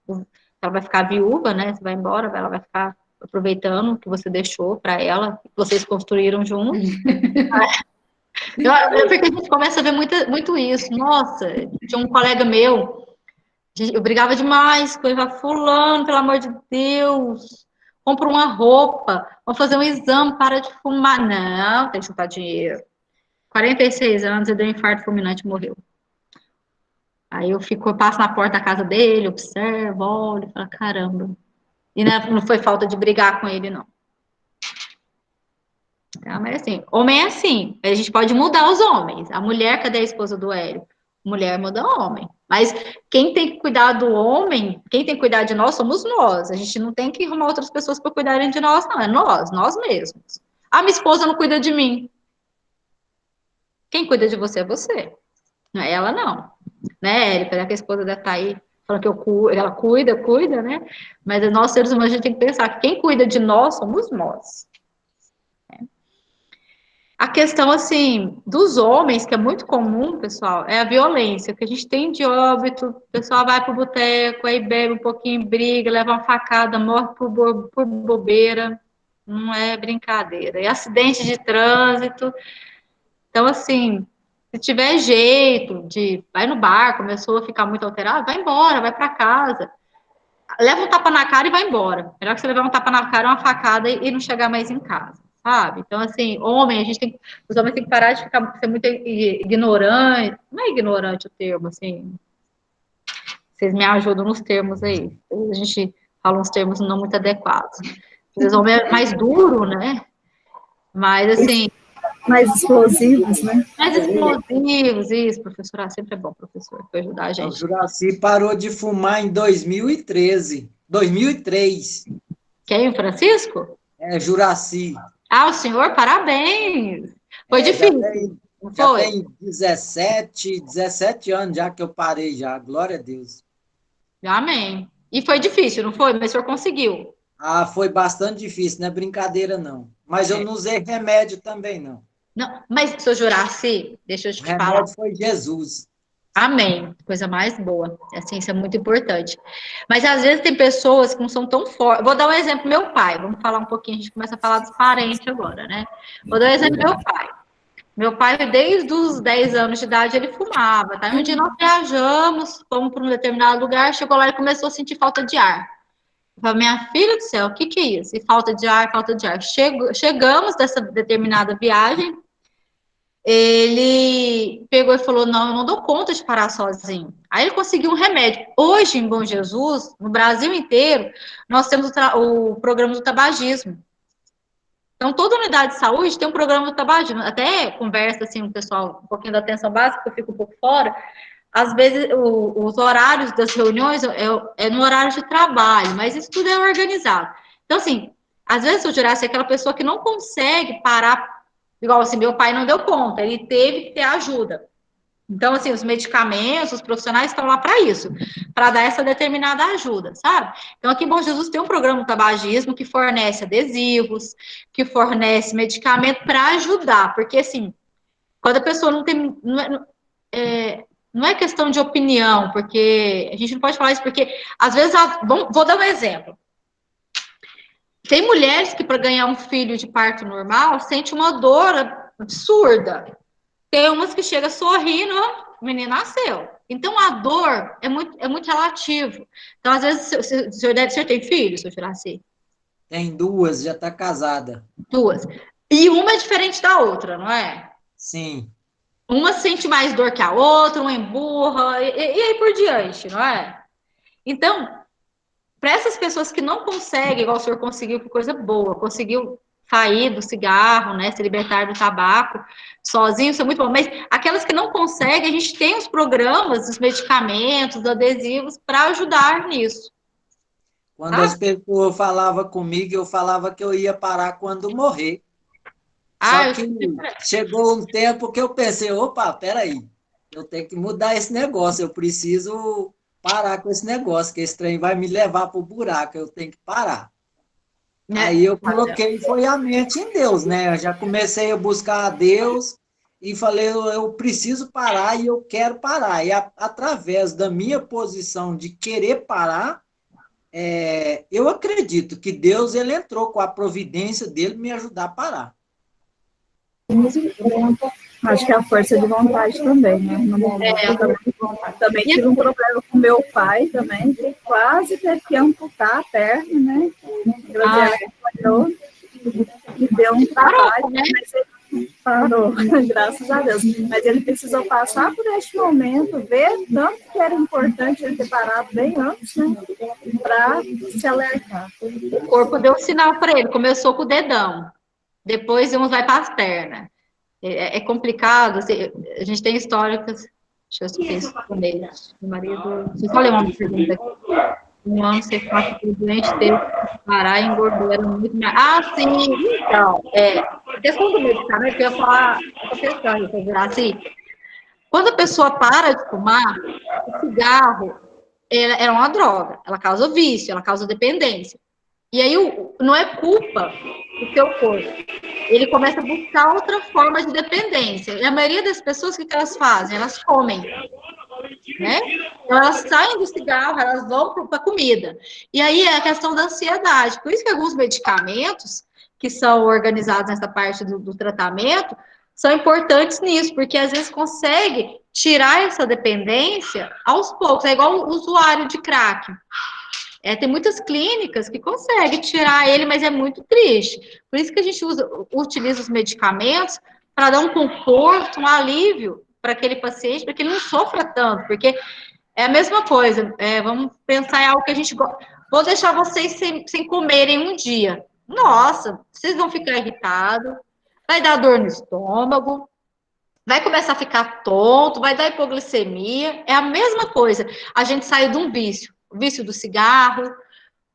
ela vai ficar viúva, né? Você vai embora, ela vai ficar aproveitando o que você deixou para ela, que vocês construíram juntos. Porque a gente começa a ver muito isso. Nossa, tinha um colega meu, eu brigava demais com ele, fulano, pelo amor de Deus, compra uma roupa, vamos fazer um exame, para de fumar. Não, tem que juntar dinheiro. 46 anos, ele deu um infarto fulminante e morreu. Aí eu passo na porta da casa dele, observo, olho, falo, caramba. E não foi falta de brigar com ele, não. Mas assim, homem é assim. A gente pode mudar os homens. A mulher, cadê a esposa do Hélio? Mulher muda homem. Mas quem tem que cuidar do homem, quem tem que cuidar de nós, somos nós. A gente não tem que arrumar outras pessoas para cuidarem de nós, não. É nós mesmos. Minha esposa não cuida de mim. Quem cuida de você é você. Não é ela, não. Né, Érica? Já que a esposa deve estar aí falando que ela cuida, né? Mas nós, seres humanos, a gente tem que pensar que quem cuida de nós somos nós. A questão, assim, dos homens, que é muito comum, pessoal, é a violência, que a gente tem de óbito, o pessoal vai pro boteco, aí bebe um pouquinho, briga, leva uma facada, morre por bobeira, não é brincadeira. E acidente de trânsito. Então, assim, se tiver jeito vai no bar, começou a ficar muito alterado, vai embora, vai para casa. Leva um tapa na cara e vai embora. Melhor que você levar um tapa na cara, uma facada e não chegar mais em casa, sabe? Então, assim, os homens têm que parar de ser muito ignorante. Não é ignorante o termo, assim. Vocês me ajudam nos termos aí. A gente fala uns termos não muito adequados. Os homens é mais duro, né? Mas, assim... Mais explosivos, né? Mais explosivos, isso, professor. Sempre é bom, professor, para ajudar a gente. O Juraci parou de fumar em 2013. 2003. Quem, o Francisco? Juraci. O senhor, parabéns. Foi difícil. Já tem 17 anos já que eu parei já, glória a Deus. Amém. E foi difícil, não foi? Mas o senhor conseguiu. Foi bastante difícil, não é brincadeira, não. Mas eu não usei remédio também, não. Não, mas, senhor Juraci, deixa eu te falar. O remédio foi Jesus. Amém. Coisa mais boa. Assim, isso é muito importante. Mas, às vezes, tem pessoas que não são tão fortes. Vou dar um exemplo, meu pai. Vamos falar um pouquinho, a gente começa a falar dos parentes agora, né? Vou dar um exemplo do meu pai. Meu pai, desde os 10 anos de idade, ele fumava, tá? Um dia nós viajamos, fomos para um determinado lugar, chegou lá e começou a sentir falta de ar. Eu falei, minha filha do céu, o que é isso? E falta de ar. Chegamos dessa determinada viagem, ele pegou e falou, não, eu não dou conta de parar sozinho. Aí ele conseguiu um remédio. Hoje, em Bom Jesus, no Brasil inteiro, nós temos o programa do tabagismo. Então, toda unidade de saúde tem um programa do tabagismo. Até conversa, assim, o pessoal, um pouquinho da atenção básica, eu fico um pouco fora. às vezes, os horários das reuniões é no horário de trabalho, mas isso tudo é organizado. Então, assim, às vezes, se eu tirasse aquela pessoa que não consegue parar, igual assim, meu pai não deu conta, ele teve que ter ajuda. Então, assim, os medicamentos, os profissionais estão lá para isso, para dar essa determinada ajuda, sabe? Então, aqui em Bom Jesus tem um programa de tabagismo que fornece adesivos, que fornece medicamento para ajudar, porque, assim, quando a pessoa não tem... Não é questão de opinião, porque a gente não pode falar isso, porque, às vezes, vou dar um exemplo. Tem mulheres que, para ganhar um filho de parto normal, sente uma dor absurda. Tem umas que chegam sorrindo, o menino nasceu. Então, a dor é muito relativo. Então, às vezes, o senhor tem filho, seu Juraci? Tem 2, já está casada. 2. E uma é diferente da outra, não é? Sim. Uma sente mais dor que a outra, uma emburra, e aí por diante, não é? Então, para essas pessoas que não conseguem, igual o senhor conseguiu, que coisa boa, conseguiu sair do cigarro, né, se libertar do tabaco sozinho, isso é muito bom, mas aquelas que não conseguem, a gente tem os programas, os medicamentos, os adesivos para ajudar nisso. Quando as pessoas falavam comigo, eu falava que eu ia parar quando morrer. Só que chegou um tempo que eu pensei, opa, peraí, eu tenho que mudar esse negócio, eu preciso parar com esse negócio, que esse trem vai me levar para o buraco, eu tenho que parar. Aí eu coloquei, foi a mente em Deus, né? Eu já comecei a buscar a Deus e falei, eu preciso parar e eu quero parar. E através da minha posição de querer parar, eu acredito que Deus ele entrou com a providência dele me ajudar a parar. Acho que é a força de vontade também, né? No momento, também tive um problema com meu pai também, que quase teve que amputar a perna, né? Ele parou e deu um trabalho, mas ele parou, graças a Deus. Mas ele precisou passar por este momento, ver tanto que era importante ele ter parado bem antes, né? Para se alertar. O corpo deu um sinal para ele, começou com o dedão. Depois uns vai para as pernas. É complicado, assim, a gente tem históricas. Deixa eu responder. Meu marido. Deixa eu só ler uma pergunta aqui. Um ano você passa por doente, teve que parar e engordou, era muito mais. Ah, sim, então. A questão do medicamento, eu ia falar, eu tô pensando, pra virar assim. Quando a pessoa para de fumar, o cigarro é uma droga, ela causa vício, ela causa dependência. E aí não é culpa do seu corpo. Ele começa a buscar outra forma de dependência. E a maioria das pessoas, o que elas fazem? Elas comem. Né? Então, elas saem do cigarro, elas vão para a comida. E aí é a questão da ansiedade. Por isso que alguns medicamentos que são organizados nessa parte do tratamento são importantes nisso, porque às vezes consegue tirar essa dependência aos poucos. É igual o usuário de crack. Tem muitas clínicas que conseguem tirar ele, mas é muito triste. Por isso que a gente utiliza os medicamentos para dar um conforto, um alívio para aquele paciente, para que ele não sofra tanto, porque é a mesma coisa. Vamos pensar em algo que a gente gosta. Vou deixar vocês sem comerem um dia. Nossa, vocês vão ficar irritados, vai dar dor no estômago, vai começar a ficar tonto, vai dar hipoglicemia. É a mesma coisa. A gente sai de um vício. O vício do cigarro,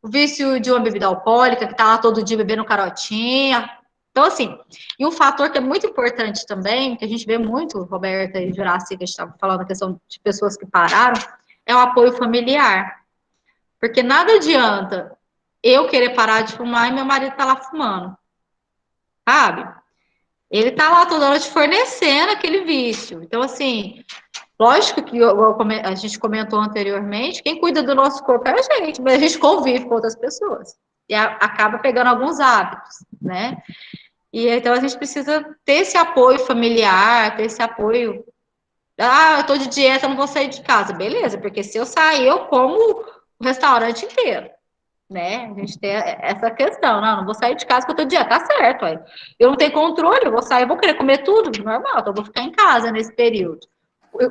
o vício de uma bebida alcoólica, que está lá todo dia bebendo carotinha. Então, assim, e um fator que é muito importante também, que a gente vê muito, Roberta e Juraci, que a gente estava falando, a questão de pessoas que pararam, é o apoio familiar. Porque nada adianta eu querer parar de fumar e meu marido tá lá fumando. Sabe? Ele tá lá toda hora te fornecendo aquele vício. Então, assim, lógico que a gente comentou anteriormente, quem cuida do nosso corpo é a gente, mas a gente convive com outras pessoas. E acaba pegando alguns hábitos, né? E então a gente precisa ter esse apoio familiar, ter esse apoio. Eu tô de dieta, não vou sair de casa. Beleza, porque se eu sair, eu como o restaurante inteiro, né? A gente tem essa questão, não vou sair de casa porque eu tô de dieta, tá certo, aí. Eu não tenho controle, eu vou sair, eu vou querer comer tudo, normal, então eu vou ficar em casa nesse período.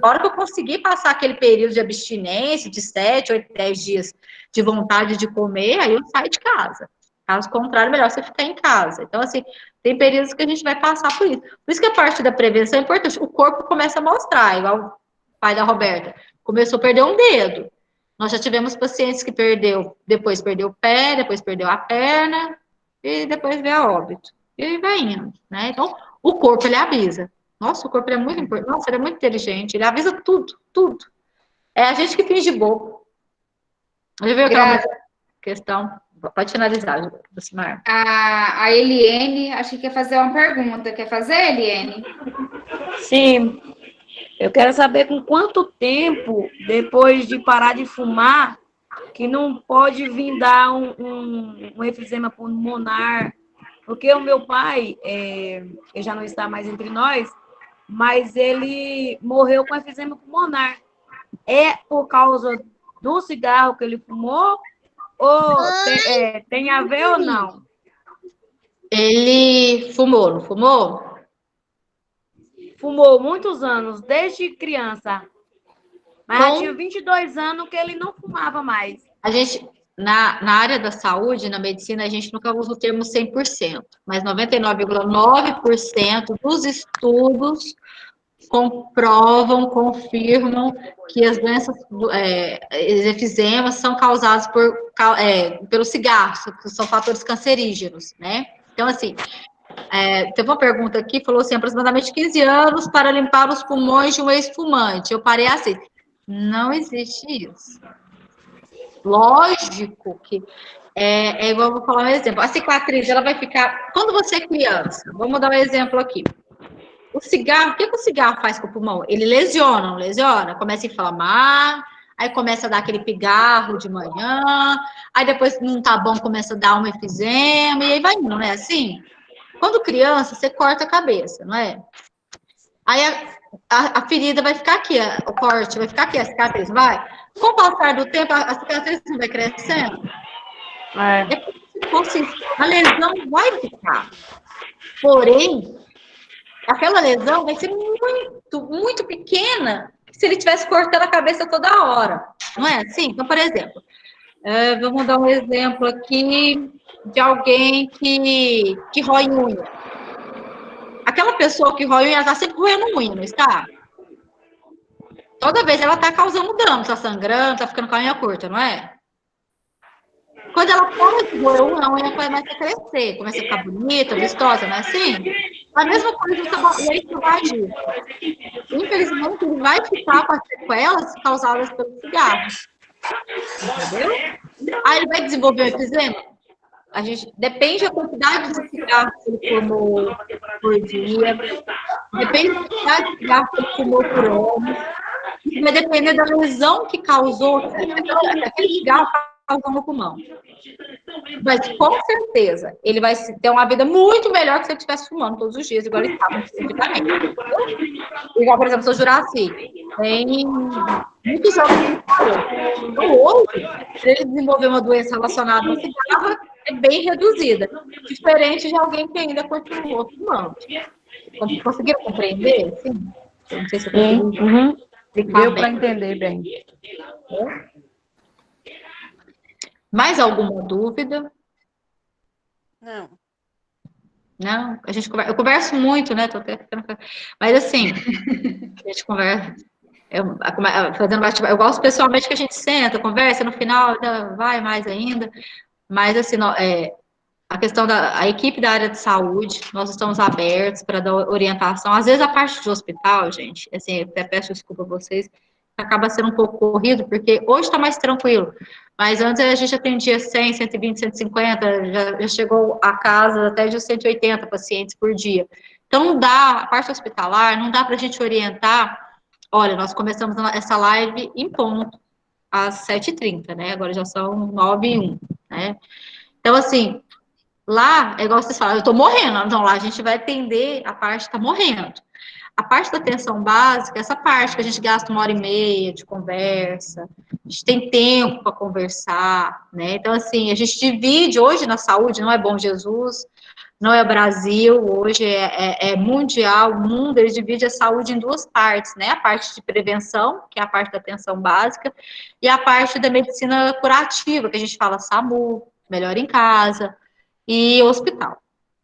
A hora que eu conseguir passar aquele período de abstinência, de 7, 8, 10 dias de vontade de comer, aí eu saio de casa. Caso contrário, melhor você ficar em casa. Então, assim, tem períodos que a gente vai passar por isso. Por isso que a parte da prevenção é importante. O corpo começa a mostrar, igual pai da Roberta, começou a perder um dedo. Nós já tivemos pacientes que depois perdeu o pé, depois perdeu a perna, e depois veio a óbito. E vai indo, né? Então, o corpo, ele avisa. Nossa, o corpo ele é muito importante. Nossa, ele é muito inteligente. Ele avisa tudo, tudo. É a gente que finge bobo. Já veio aquela questão. Pode finalizar, Lucimar. A Eliene, acho que quer fazer uma pergunta. Quer fazer, Eliene? Sim. Eu quero saber com quanto tempo, depois de parar de fumar, que não pode vir dar um efizema pulmonar. Porque o meu pai, ele já não está mais entre nós, mas ele morreu com efizema pulmonar. É por causa do cigarro que ele fumou? Ou tem a ver ou não? Ele fumou, não fumou? Fumou muitos anos, desde criança. Mas já tinha 22 anos que ele não fumava mais. A gente, na área da saúde, na medicina, a gente nunca usa o termo 100%, mas 99,9% dos estudos comprovam, confirmam que as doenças, os efezemas são causados pelo cigarro, que são fatores cancerígenos, né? Então, assim, teve uma pergunta aqui, falou assim, aproximadamente 15 anos para limpar os pulmões de um ex-fumante. Eu parei assim, não existe isso. Lógico que igual eu vou falar um exemplo. A cicatriz, ela vai ficar... Quando você é criança, vamos dar um exemplo aqui. O cigarro, o que o cigarro faz com o pulmão? Ele lesiona, não lesiona? Começa a inflamar, aí começa a dar aquele pigarro de manhã, aí depois não tá bom, começa a dar um efizema, e aí vai indo, não é assim? Quando criança, você corta a cabeça, não é? Aí a ferida vai ficar aqui, o corte vai ficar aqui, a cicatriz, vai? Com o passar do tempo, a cicatriz não vai crescendo? A lesão vai ficar. Porém, aquela lesão vai ser muito, muito pequena se ele estivesse cortando a cabeça toda hora. Não é assim? Então, por exemplo, vamos dar um exemplo aqui de alguém que rói unha. Aquela pessoa que rói unha, ela está sempre roendo unha, não está? Toda vez ela está causando dano, está sangrando, está ficando com a unha curta, não é? Quando ela para de roer unha, a unha começa a crescer, começa a ficar bonita, vistosa, não é assim? A mesma coisa e aí vai agir. Infelizmente, ele vai ficar com as sequelas causadas pelo cigarro. Entendeu? Aí ele vai desenvolver o efizema? Depende da quantidade de cigarro que ele fumou por dia, depende da quantidade de cigarro que ele fumou por ano, vai depender da lesão que causou, aquele cigarro causou no pulmão. Mas, com certeza, ele vai ter uma vida muito melhor que se ele estivesse fumando todos os dias, igual ele estava cientificamente. Igual, por exemplo, o seu Juraci. Tem muitos anos que ele parou. Então, hoje, se ele desenvolver uma doença relacionada ao cigarro, é bem reduzida. Diferente de alguém que ainda continuou fumando. Conseguiram compreender? Sim. Eu não sei se eu consegui. Deu para entender bem. Mais alguma dúvida? Não. Não? Eu converso muito, né? Tô até ficando... Mas assim, a gente conversa. Fazendo bate-papo. Eu gosto pessoalmente que a gente senta, conversa, no final vai mais ainda. Mas assim, a questão a equipe da área de saúde, nós estamos abertos para dar orientação. Às vezes a parte de hospital, gente, assim, até peço desculpa a vocês, acaba sendo um pouco corrido, porque hoje está mais tranquilo. Mas antes a gente atendia 100, 120, 150, já chegou a casa até de 180 pacientes por dia. Então, não dá, a parte hospitalar, não dá para a gente orientar. Olha, nós começamos essa live em ponto, às 7h30, né? Agora já são 9h01, né? Então, assim, lá, é igual vocês falam, eu tô morrendo, então lá a gente vai atender a parte que tá morrendo. A parte da atenção básica, essa parte que a gente gasta 1h30 de conversa, a gente tem tempo para conversar, né? Então, assim, a gente divide, hoje na saúde, não é Bom Jesus, não é Brasil, hoje é mundial, o mundo, ele divide a saúde em duas partes, né? A parte de prevenção, que é a parte da atenção básica, e a parte da medicina curativa, que a gente fala SAMU, melhor em casa, e hospital.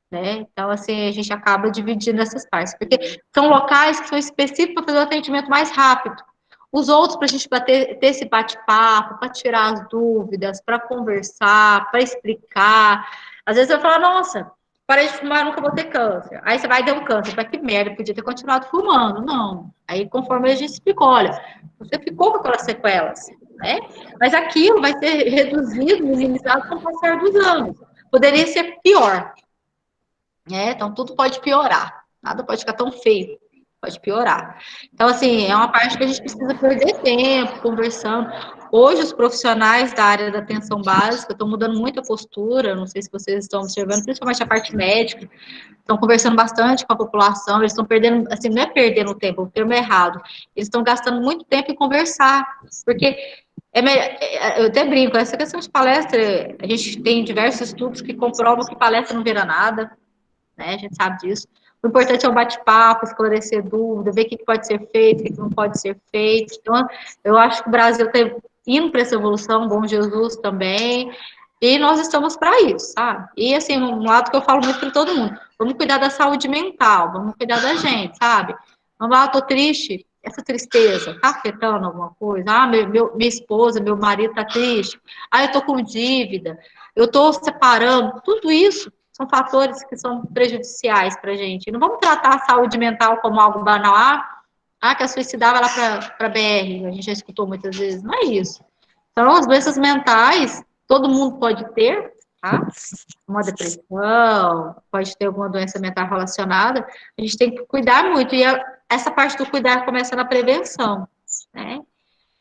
Né? Então, assim, a gente acaba dividindo essas partes, porque são locais que são específicos para fazer o atendimento mais rápido. os outros para a gente ter esse bate-papo, para tirar as dúvidas, para conversar, para explicar. Às vezes eu falo, nossa, parei de fumar, nunca vou ter câncer. Aí você vai ter um câncer, mas que merda, podia ter continuado fumando. Não. Aí, conforme a gente explicou, olha, você ficou com aquelas sequelas, né? Mas aquilo vai ser reduzido, minimizado com o passar dos anos. Poderia ser pior. Né? Então, tudo pode piorar. Nada pode ficar tão feio. Pode piorar. Então, assim, é uma parte que a gente precisa perder tempo conversando. Hoje, os profissionais da área da atenção básica estão mudando muito a postura, não sei se vocês estão observando, principalmente a parte médica, estão conversando bastante com a população, eles estão perdendo, assim, não é perdendo o tempo, o termo é errado, eles estão gastando muito tempo em conversar, porque eu até brinco, essa questão de palestra, a gente tem diversos estudos que comprovam que palestra não vira nada, né, a gente sabe disso. O importante é o bate-papo, esclarecer dúvida, ver o que pode ser feito, o que não pode ser feito. Então, eu acho que o Brasil está indo para essa evolução, Bom Jesus também, e nós estamos para isso, sabe? E, assim, um lado que eu falo muito para todo mundo, vamos cuidar da saúde mental, vamos cuidar da gente, sabe? Vamos lá, eu tô triste, essa tristeza está afetando alguma coisa? Ah, minha esposa, meu marido está triste, ah, eu tô com dívida, eu tô separando, tudo isso são fatores que são prejudiciais para a gente. Não vamos tratar a saúde mental como algo banal. Que a suicidar vai lá para a BR. A gente já escutou muitas vezes. Não é isso. Então, as doenças mentais, todo mundo pode ter, tá? Uma depressão, pode ter alguma doença mental relacionada. A gente tem que cuidar muito. E essa parte do cuidar começa na prevenção, né?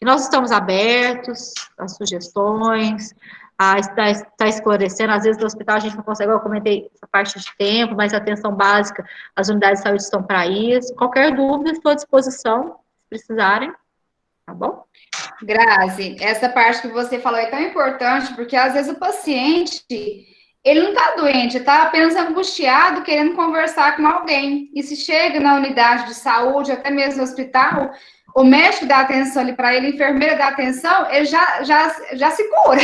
E nós estamos abertos às sugestões, a estar esclarecendo. Às vezes no hospital a gente não consegue, eu comentei essa parte de tempo, mas a atenção básica, as unidades de saúde estão para isso. Qualquer dúvida, estou à disposição, se precisarem, tá bom? Grazi, essa parte que você falou é tão importante, porque às vezes o paciente, ele não está doente, está apenas angustiado, querendo conversar com alguém. E se chega na unidade de saúde, até mesmo no hospital, o médico dá atenção ali para ele, a enfermeira dá atenção, ele já se cura,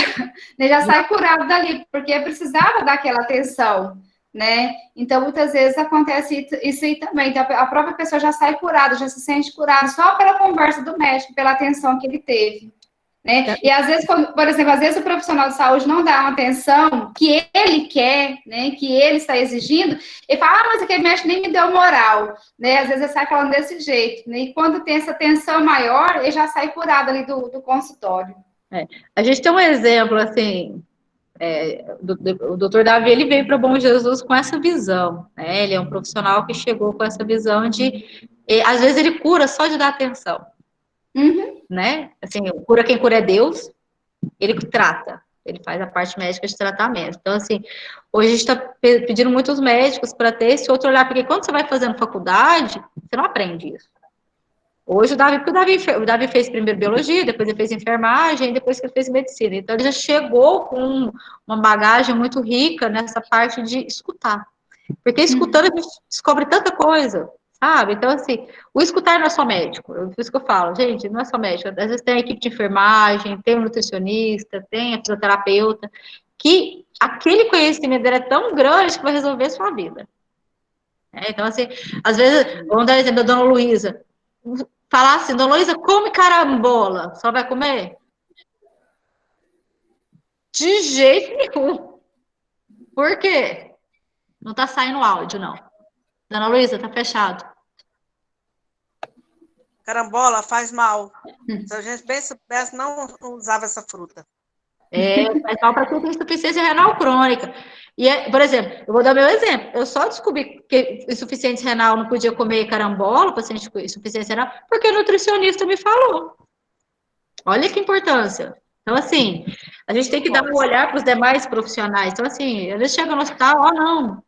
né? Já sai curado dali, porque precisava daquela atenção, né? Então, muitas vezes acontece isso aí também. Então, a própria pessoa já sai curada, já se sente curada só pela conversa do médico, pela atenção que ele teve, né? E às vezes, por exemplo, às vezes o profissional de saúde não dá uma atenção que ele quer, né? Que ele está exigindo, ele fala, mas aquele médico nem me deu moral, né? Às vezes ele sai falando desse jeito, né? E quando tem essa atenção maior, ele já sai curado ali do consultório. A gente tem um exemplo, assim, o doutor Davi, ele veio para o Bom Jesus com essa visão, né? Ele é um profissional que chegou com essa visão às vezes ele cura só de dar atenção. Né? Assim, cura quem cura é Deus, ele trata, ele faz a parte médica de tratamento. Então, assim, hoje a gente está pedindo muitos médicos para ter esse outro olhar, porque quando você vai fazendo faculdade, você não aprende isso. Hoje o Davi fez primeiro biologia, depois ele fez enfermagem, depois que ele fez medicina. Então, ele já chegou com uma bagagem muito rica nessa parte de escutar. Porque escutando a gente descobre tanta coisa. Sabe? Então, assim, o escutar não é só médico, por isso que eu falo, gente, não é só médico, às vezes tem a equipe de enfermagem, tem o nutricionista, tem a fisioterapeuta, que aquele conhecimento dele é tão grande que vai resolver a sua vida. Então, assim, às vezes, vamos dar exemplo da Dona Luísa, falar assim, Dona Luísa, come carambola, só vai comer? De jeito nenhum. Por quê? Não tá saindo áudio, não. Dona Luísa, tá fechado. Carambola faz mal. Se a gente bem soubesse, não usava essa fruta. Faz mal para quem tem insuficiência renal crônica. E, por exemplo, eu vou dar meu exemplo. Eu só descobri que insuficiente renal não podia comer carambola, paciente com insuficiência renal, porque o nutricionista me falou. Olha que importância. Então, assim, a gente tem que dar um olhar para os demais profissionais. Então, assim, eles chegam no hospital, não,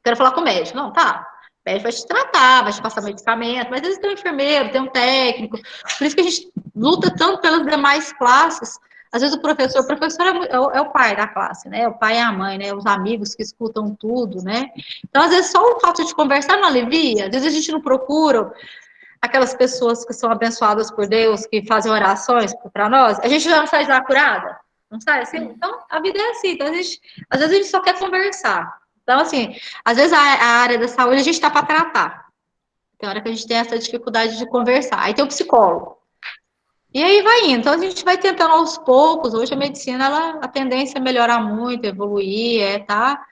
quero falar com o médico. Não, tá. O médico vai te tratar, vai te passar medicamento, mas às vezes tem um enfermeiro, tem um técnico. Por isso que a gente luta tanto pelas demais classes. Às vezes o professor é o pai da classe, né? O pai e a mãe, né? Os amigos que escutam tudo, né? Então, às vezes, só o fato de conversar não alivia. Às vezes a gente não procura aquelas pessoas que são abençoadas por Deus, que fazem orações para nós. A gente já não sai de lá curada? Não sai assim? Então, a vida é assim. Então, às vezes a gente só quer conversar. Então, assim, às vezes a área da saúde a gente está para tratar. Tem hora que a gente tem essa dificuldade de conversar. Aí tem o psicólogo. E aí vai indo. Então, a gente vai tentando aos poucos. Hoje a medicina, a tendência é melhorar muito, evoluir, tá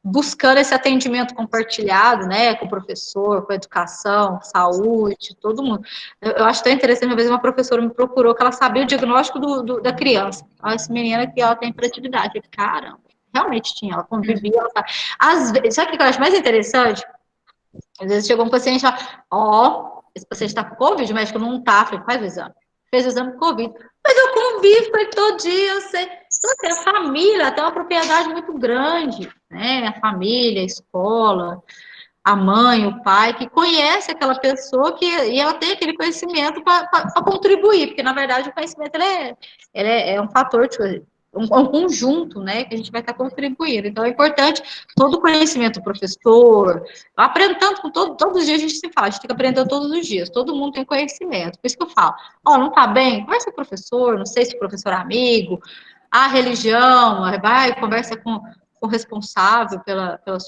buscando esse atendimento compartilhado, né, com o professor, com a educação, saúde, todo mundo. Eu acho tão interessante, uma vez uma professora me procurou que ela sabia o diagnóstico da criança. Essa menina que ela tem hiperatividade. Caramba, realmente tinha, ela convivia, ela sabe. Às vezes, sabe o que eu acho mais interessante? Às vezes chegou um paciente e fala, esse paciente está com Covid, o médico não está, falei, faz o exame. Fez o exame com Covid. Mas eu convivo com ele todo dia, eu sei. Então, assim, a família tem uma propriedade muito grande, né? A família, a escola, a mãe, o pai, que conhece aquela pessoa e ela tem aquele conhecimento para contribuir, porque, na verdade, o conhecimento ele é um fator, um conjunto, né, que a gente vai estar contribuindo. Então, é importante todo o conhecimento do professor, aprendendo com todos os dias, a gente se fala, a gente tem que aprender todos os dias, todo mundo tem conhecimento. Por isso que eu falo, não tá bem? Conversa com o professor, não sei se o professor é amigo, a religião, vai, conversa com o responsável pela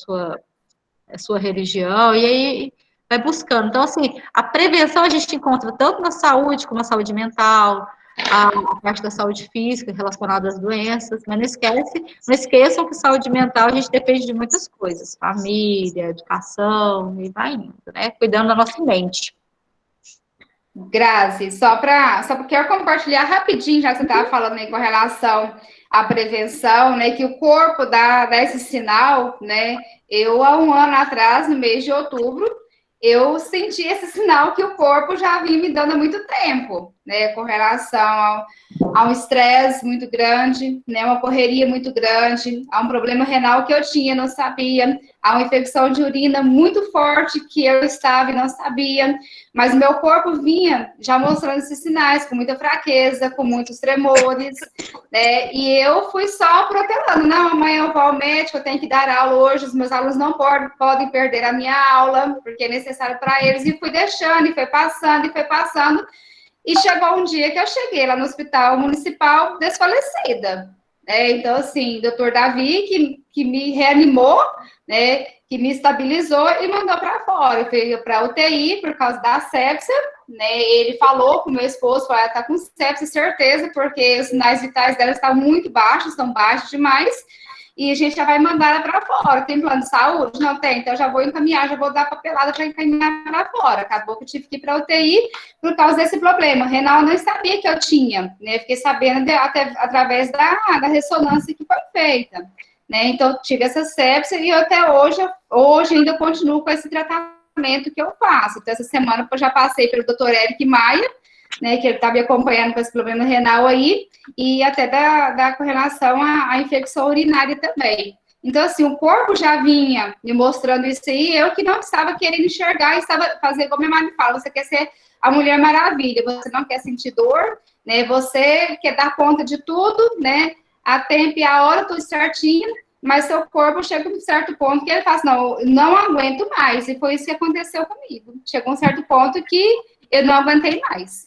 sua religião, e aí vai buscando. Então, assim, a prevenção a gente encontra tanto na saúde, como na saúde mental, a parte da saúde física relacionada às doenças, mas não esqueçam que saúde mental a gente depende de muitas coisas, família, educação, e vai indo, né, cuidando da nossa mente. Grazi, só porque eu compartilhar rapidinho, já que você estava falando aí com relação à prevenção, né, que o corpo dá esse sinal, né, eu há um ano atrás, no mês de outubro, eu senti esse sinal que o corpo já vinha me dando há muito tempo, né, com relação a um estresse muito grande, né, uma correria muito grande, a um problema renal que eu tinha, não sabia, a uma infecção de urina muito forte que eu estava e não sabia, mas meu corpo vinha já mostrando esses sinais, com muita fraqueza, com muitos tremores, né, e eu fui só protelando, não, amanhã eu vou ao médico, eu tenho que dar aula hoje, os meus alunos não podem perder a minha aula, porque é necessário para eles, e fui deixando, e foi passando, e chegou um dia que eu cheguei lá no hospital municipal desfalecida, né, então, assim, doutor Davi, que me reanimou, né, que me estabilizou e mandou para fora. Eu fui para UTI por causa da sepsia, né? Ele falou com o meu esposo, ela está com sepsia, certeza, porque os sinais vitais dela estão muito baixos, estão baixos demais, e a gente já vai mandar ela para fora. Tem plano de saúde? Não tem, então já vou encaminhar, já vou dar papelada para encaminhar para fora. Acabou que eu tive que ir para UTI por causa desse problema. Renal eu não sabia que eu tinha, né? Fiquei sabendo até através da ressonância que foi feita. Né, então, tive essa sepsia e eu até hoje ainda continuo com esse tratamento que eu faço. Então, essa semana eu já passei pelo Dr. Eric Maia, né, que ele está me acompanhando com esse problema renal aí, e até com relação à infecção urinária também. Então, assim, o corpo já vinha me mostrando isso aí, eu que não estava querendo enxergar e estava fazendo, como minha mãe me fala, você quer ser a Mulher Maravilha, você não quer sentir dor, né, você quer dar conta de tudo, né, a tempo e a hora, tudo certinho, mas seu corpo chega a um certo ponto que ele fala assim, não aguento mais, e foi isso que aconteceu comigo. Chegou a um certo ponto que eu não aguentei mais.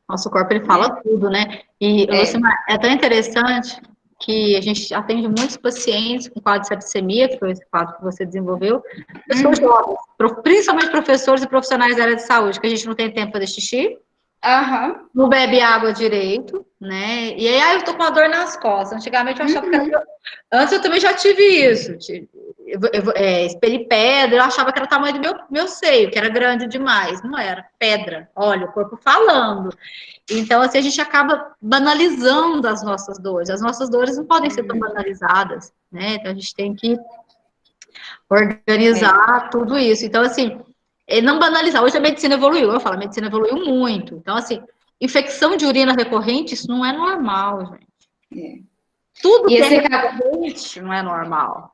Nosso corpo, ele fala tudo, né? E, Lucimar, é tão interessante que a gente atende muitos pacientes com quadro de septicemia, que foi esse quadro que você desenvolveu, pessoas jovens, principalmente professores e profissionais da área de saúde, que a gente não tem tempo para fazer xixi, não bebe água direito, né? E aí, eu tô com uma dor nas costas. Antigamente eu achava que era... Antes eu também já tive isso. Espelhei pedra, eu achava que era o tamanho do meu seio, que era grande demais. Não era, pedra. Olha, o corpo falando. Então, assim, a gente acaba banalizando as nossas dores. As nossas dores não podem ser tão banalizadas, né? Então, a gente tem que organizar tudo isso. Então, assim, não banalizar. Hoje a medicina evoluiu, eu falo, a medicina evoluiu muito. Então, assim, infecção de urina recorrente, isso não é normal, gente. Tudo que é recorrente não é normal.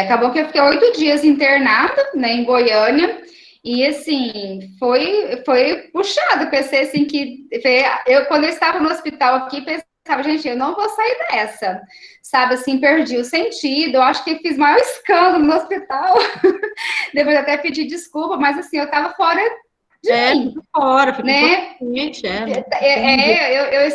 Acabou que eu fiquei 8 dias internada, né, em Goiânia, e, assim, foi puxado. Pensei, assim, que... quando eu estava no hospital aqui, pensava, gente, eu não vou sair dessa, sabe, assim, perdi o sentido, eu acho que fiz maior escândalo no hospital, depois até pedir desculpa, mas, assim, eu estava fora de mim, né?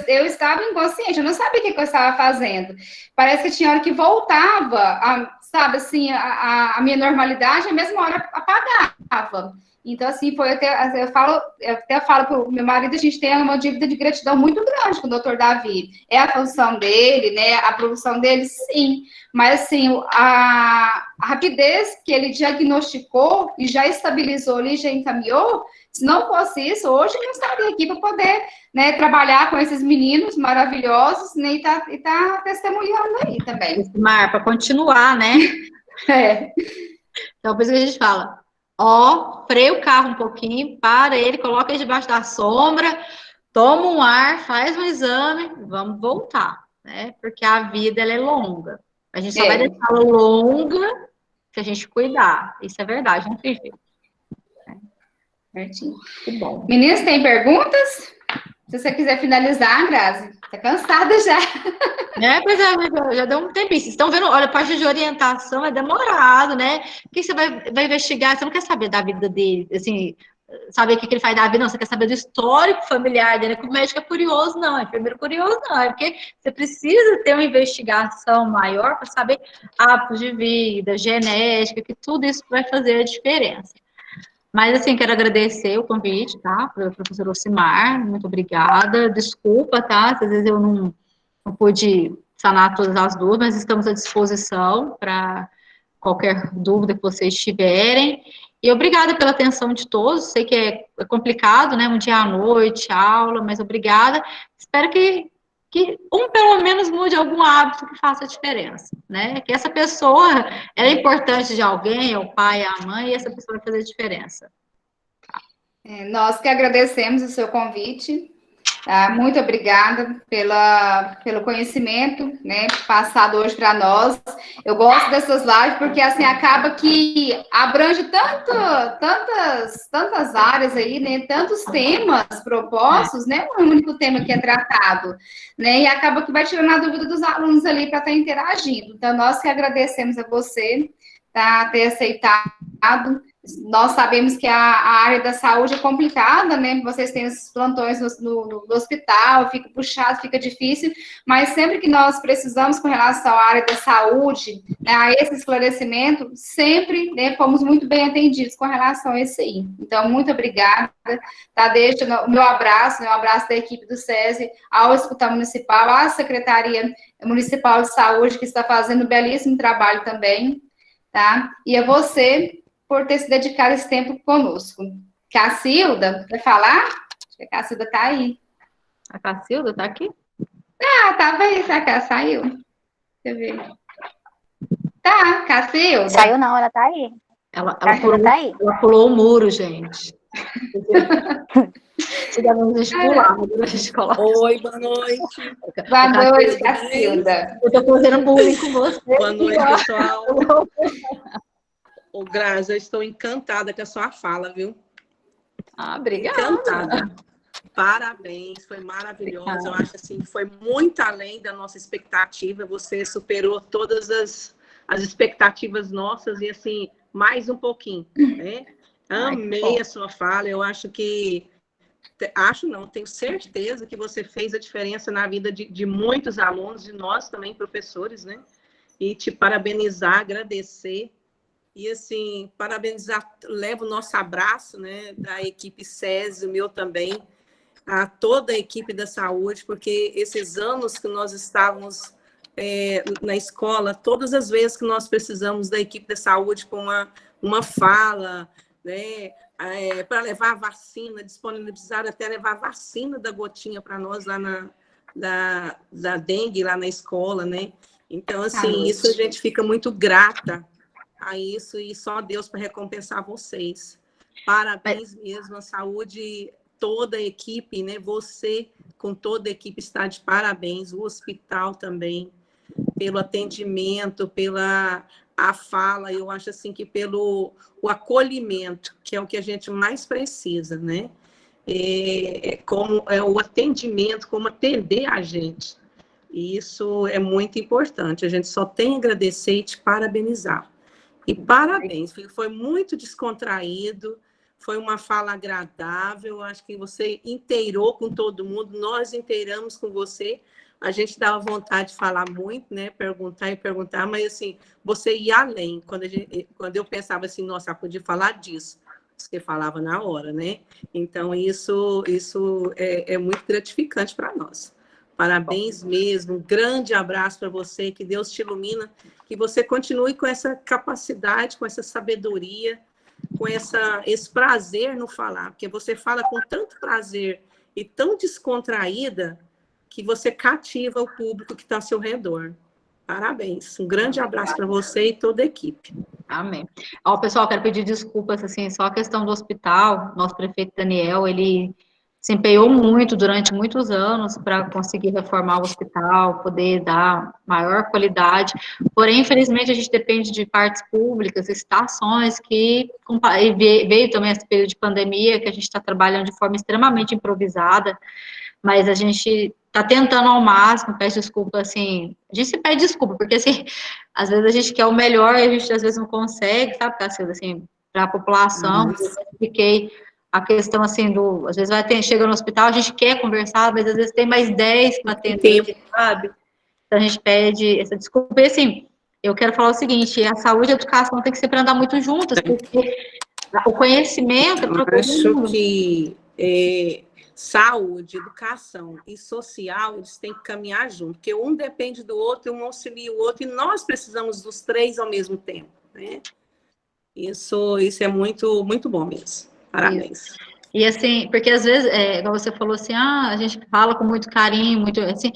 Eu estava inconsciente, eu não sabia o que eu estava fazendo, parece que tinha hora que voltava, sabe, assim, a minha normalidade, a mesma hora apagava. Então, assim, eu até falo para o meu marido, a gente tem uma dívida de gratidão muito grande com o doutor Davi. É a função dele, né? A profissão dele, sim. Mas, assim, a rapidez que ele diagnosticou e já estabilizou ali, já encaminhou, se não fosse isso, hoje eu não estaria aqui para poder, né, trabalhar com esses meninos maravilhosos, né, e tá testemunhando aí também. Mar, para continuar, né? Então, por isso que a gente fala, freia o carro um pouquinho, para ele, coloca ele debaixo da sombra, toma um ar, faz um exame, vamos voltar, né? Porque a vida, ela é longa. A gente só vai deixar ela longa se a gente cuidar. Isso é verdade, não tem jeito. Certinho. Que bom. Meninas, tem perguntas? Se você quiser finalizar, Grazi, tá cansada já. Pois é, já deu um tempinho. Vocês estão vendo, olha, a parte de orientação é demorado, né? O que você vai investigar? Você não quer saber da vida dele, assim, saber o que ele faz da vida, não. Você quer saber do histórico familiar dele. O médico é curioso, não. É enfermeiro curioso, não. É porque você precisa ter uma investigação maior para saber hábitos de vida, genética, que tudo isso vai fazer a diferença. Mas, assim, quero agradecer o convite, tá? Para o professor Ocimar, muito obrigada. Desculpa, tá? Se às vezes eu não pude sanar todas as dúvidas, mas estamos à disposição para qualquer dúvida que vocês tiverem. E obrigada pela atenção de todos. Sei que é complicado, né? Um dia à noite, aula, mas obrigada. Espero que pelo menos mude algum hábito que faça a diferença, né? Que essa pessoa é importante de alguém, é o pai, é a mãe, e essa pessoa vai fazer a diferença. Nós que agradecemos o seu convite, tá? Muito obrigada pelo conhecimento, né, passado hoje para nós. Eu gosto dessas lives porque, assim, acaba que abrange tantas áreas aí, né, tantos temas propostos, né, um único tema que é tratado, né, e acaba que vai tirando a dúvida dos alunos ali para estar interagindo. Então, nós que agradecemos a você, tá, ter aceitado. Nós sabemos que a área da saúde é complicada, né? Vocês têm os plantões no hospital, fica puxado, fica difícil, mas sempre que nós precisamos com relação à área da saúde, né, a esse esclarecimento, sempre, né, fomos muito bem atendidos com relação a isso aí. Então, muito obrigada, tá? Deixo o meu abraço, né, o abraço da equipe do SESI ao Hospital Municipal, à Secretaria Municipal de Saúde, que está fazendo um belíssimo trabalho também, tá? E a você, por ter se dedicado esse tempo conosco. Cacilda, quer falar? Acho que a Cacilda está aí. A Cacilda está aqui? Estava aí, saiu. Deixa eu ver. Tá, Cacilda. Saiu não, ela está aí. Ela pulou o muro, gente. Oi, boa noite. Boa noite, Cacilda. Eu estou fazendo bullying com você. Boa noite, pessoal. Ô, Grazi, eu estou encantada com a sua fala, viu? Obrigada. Encantada. Parabéns, foi maravilhosa. Eu acho assim, foi muito além da nossa expectativa. Você superou todas as expectativas nossas e assim, mais um pouquinho, né? Amei a sua fala. Eu acho que tenho certeza que você fez a diferença na vida de muitos alunos, de nós também, professores, né? E te parabenizar, agradecer. E, assim, parabenizar, levo o nosso abraço, né, da equipe SESI, o meu também, a toda a equipe da saúde, porque esses anos que nós estávamos na escola, todas as vezes que nós precisamos da equipe da saúde com uma fala, né, para levar a vacina, disponibilizar até levar a vacina da gotinha para nós lá da dengue, lá na escola, né? Então, assim, isso a gente fica muito grata a isso e só Deus para recompensar vocês. Parabéns mesmo, a saúde, toda a equipe, né? Você com toda a equipe está de parabéns, o hospital também, pelo atendimento, pela a fala, eu acho assim que pelo o acolhimento, que é o que a gente mais precisa, né? Como é o atendimento, como atender a gente. E isso é muito importante. A gente só tem a agradecer e te parabenizar. E parabéns, foi muito descontraído, foi uma fala agradável, acho que você inteirou com todo mundo, nós inteiramos com você, a gente dava vontade de falar muito, né, perguntar, mas assim, você ia além, quando eu pensava assim, nossa, eu podia falar disso, você falava na hora, né? Então, isso é muito gratificante para nós. Parabéns mesmo, um grande abraço para você, que Deus te ilumina, que você continue com essa capacidade, com essa sabedoria, com esse prazer no falar, porque você fala com tanto prazer e tão descontraída que você cativa o público que está ao seu redor. Parabéns. Um grande abraço para você e toda a equipe. Amém. Ó, pessoal, quero pedir desculpas, assim, só a questão do hospital. Nosso prefeito Daniel, ele se empenhou muito durante muitos anos para conseguir reformar o hospital, poder dar maior qualidade. Porém, infelizmente, a gente depende de partes públicas, estações, que veio também esse período de pandemia, que a gente está trabalhando de forma extremamente improvisada, mas a gente está tentando ao máximo, pede desculpa, assim, a gente se pede desculpa, porque, assim, às vezes a gente quer o melhor e a gente, às vezes, não consegue, sabe, Cacilda, assim, para a população, eu expliquei a questão, assim, às vezes chega no hospital, a gente quer conversar, mas às vezes tem mais 10 para atender, sabe? Então, a gente pede essa desculpa. E, assim, eu quero falar o seguinte, a saúde e a educação tem que sempre andar muito juntas, porque o conhecimento... Eu acho que saúde, educação e social, eles têm que caminhar junto, porque um depende do outro, um auxilia o outro, e nós precisamos dos três ao mesmo tempo, né? Isso é muito, muito bom mesmo. Parabéns. Isso. E assim, porque às vezes, igual você falou assim, a gente fala com muito carinho, muito assim,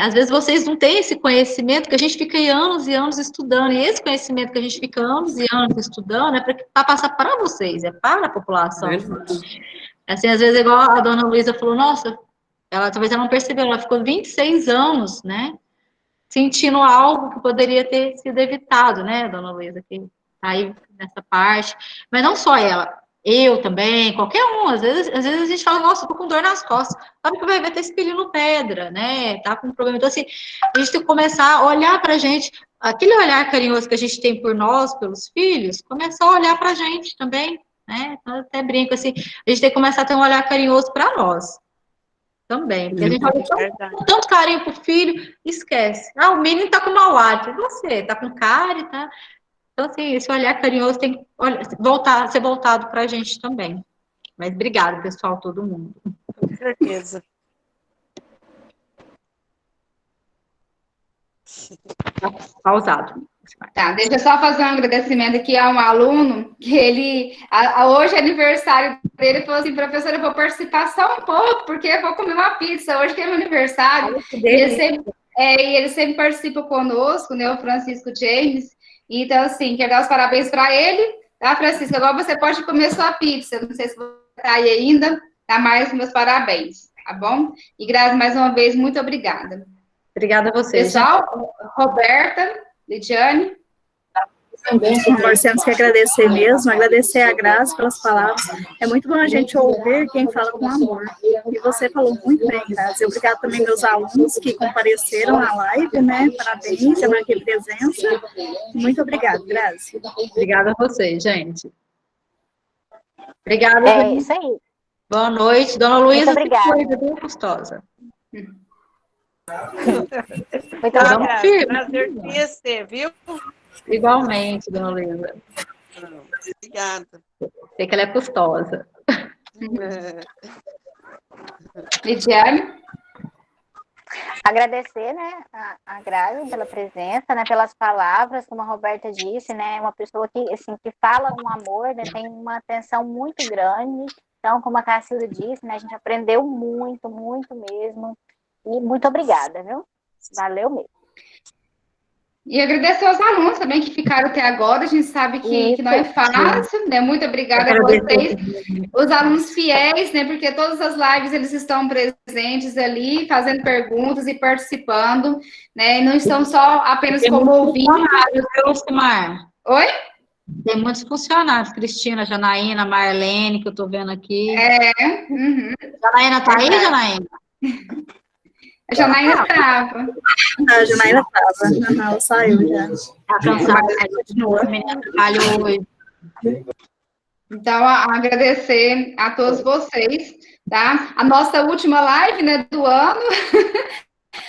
às vezes vocês não têm esse conhecimento que a gente fica anos e anos estudando, e esse conhecimento que a gente fica anos e anos estudando é para passar para vocês, é para a população. Assim, às vezes, igual a dona Luísa falou, nossa, talvez ela não percebeu, ela ficou 26 anos, né, sentindo algo que poderia ter sido evitado, né, dona Luísa, que tá aí nessa parte, mas não só ela, eu também, qualquer um, às vezes a gente fala, nossa, tô com dor nas costas, sabe que vai ter espelhando pedra, né, tá com um problema, então assim, a gente tem que começar a olhar pra gente, aquele olhar carinhoso que a gente tem por nós, pelos filhos, começar a olhar pra gente também, né, então, eu até brinco assim, a gente tem que começar a ter um olhar carinhoso pra nós, também, porque a gente olha com tanto carinho pro filho, esquece, o menino tá com mau hálito, e você, tá com cárie, tá... Então, assim, esse olhar carinhoso tem que ser voltado para a gente também. Mas obrigada, pessoal, todo mundo. Com certeza. Pausado. Tá, deixa eu só fazer um agradecimento aqui a um aluno, que ele, hoje é aniversário dele, falou assim, professora, eu vou participar só um pouco, porque eu vou comer uma pizza, hoje que é meu aniversário. E ele sempre participa conosco, né, o Francisco James. Então, assim, quero dar os parabéns para ele, tá, Francisco? Agora você pode comer sua pizza, não sei se você está aí ainda, tá, mais meus parabéns, tá bom? E Grazi, mais uma vez, muito obrigada. Obrigada a vocês. Pessoal, Roberta, Lidiane. Também, nós temos que agradecer mesmo, agradecer a Grazi pelas palavras. É muito bom a gente ouvir quem fala com amor. E você falou muito bem, Grazi. Obrigada também meus alunos que compareceram à live, né? Parabéns pela presença. Muito obrigada, Grazi. Obrigada a vocês, gente. Obrigada. Isso aí. Boa noite. Dona Luísa, muito obrigada. Foi bem gostosa. Muito obrigada. Prazer conhecer, viu? Igualmente, dona Luísa. Obrigada. Sei que ela é custosa. Lidiane? Agradecer, né, a Grazi pela presença, né, pelas palavras, como a Roberta disse, né, uma pessoa que, assim, que fala um amor, né, tem uma atenção muito grande. Então, como a Cacilda disse, né, a gente aprendeu muito, muito mesmo. E muito obrigada, viu? Valeu mesmo. E agradecer aos alunos também que ficaram até agora, a gente sabe que não é fácil, né? Muito obrigada a vocês, os alunos fiéis, né? Porque todas as lives eles estão presentes ali, fazendo perguntas e participando, né? E não estão só apenas como ouvintes. Oi? Tem muitos funcionários, Cristina, Janaína, Marlene, que eu tô vendo aqui. Janaína tá aí, Janaína? A Janaína estava. A Janaína estava. Ela saiu já. Está cansada, continua. A menina trabalhou hoje. Então, agradecer a todos vocês, tá? A nossa última live, né, do ano.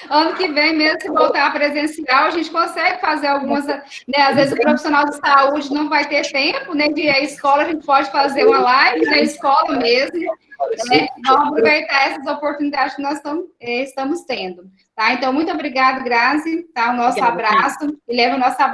Ano que vem, mesmo se voltar presencial, a gente consegue fazer algumas, né? Às vezes o profissional de saúde não vai ter tempo, né? De ir à escola, a gente pode fazer uma live na escola mesmo, né? Vamos aproveitar essas oportunidades que nós estamos tendo, tá? Então, muito obrigada, Grazi, tá? O nosso abraço, e leva o nosso abraço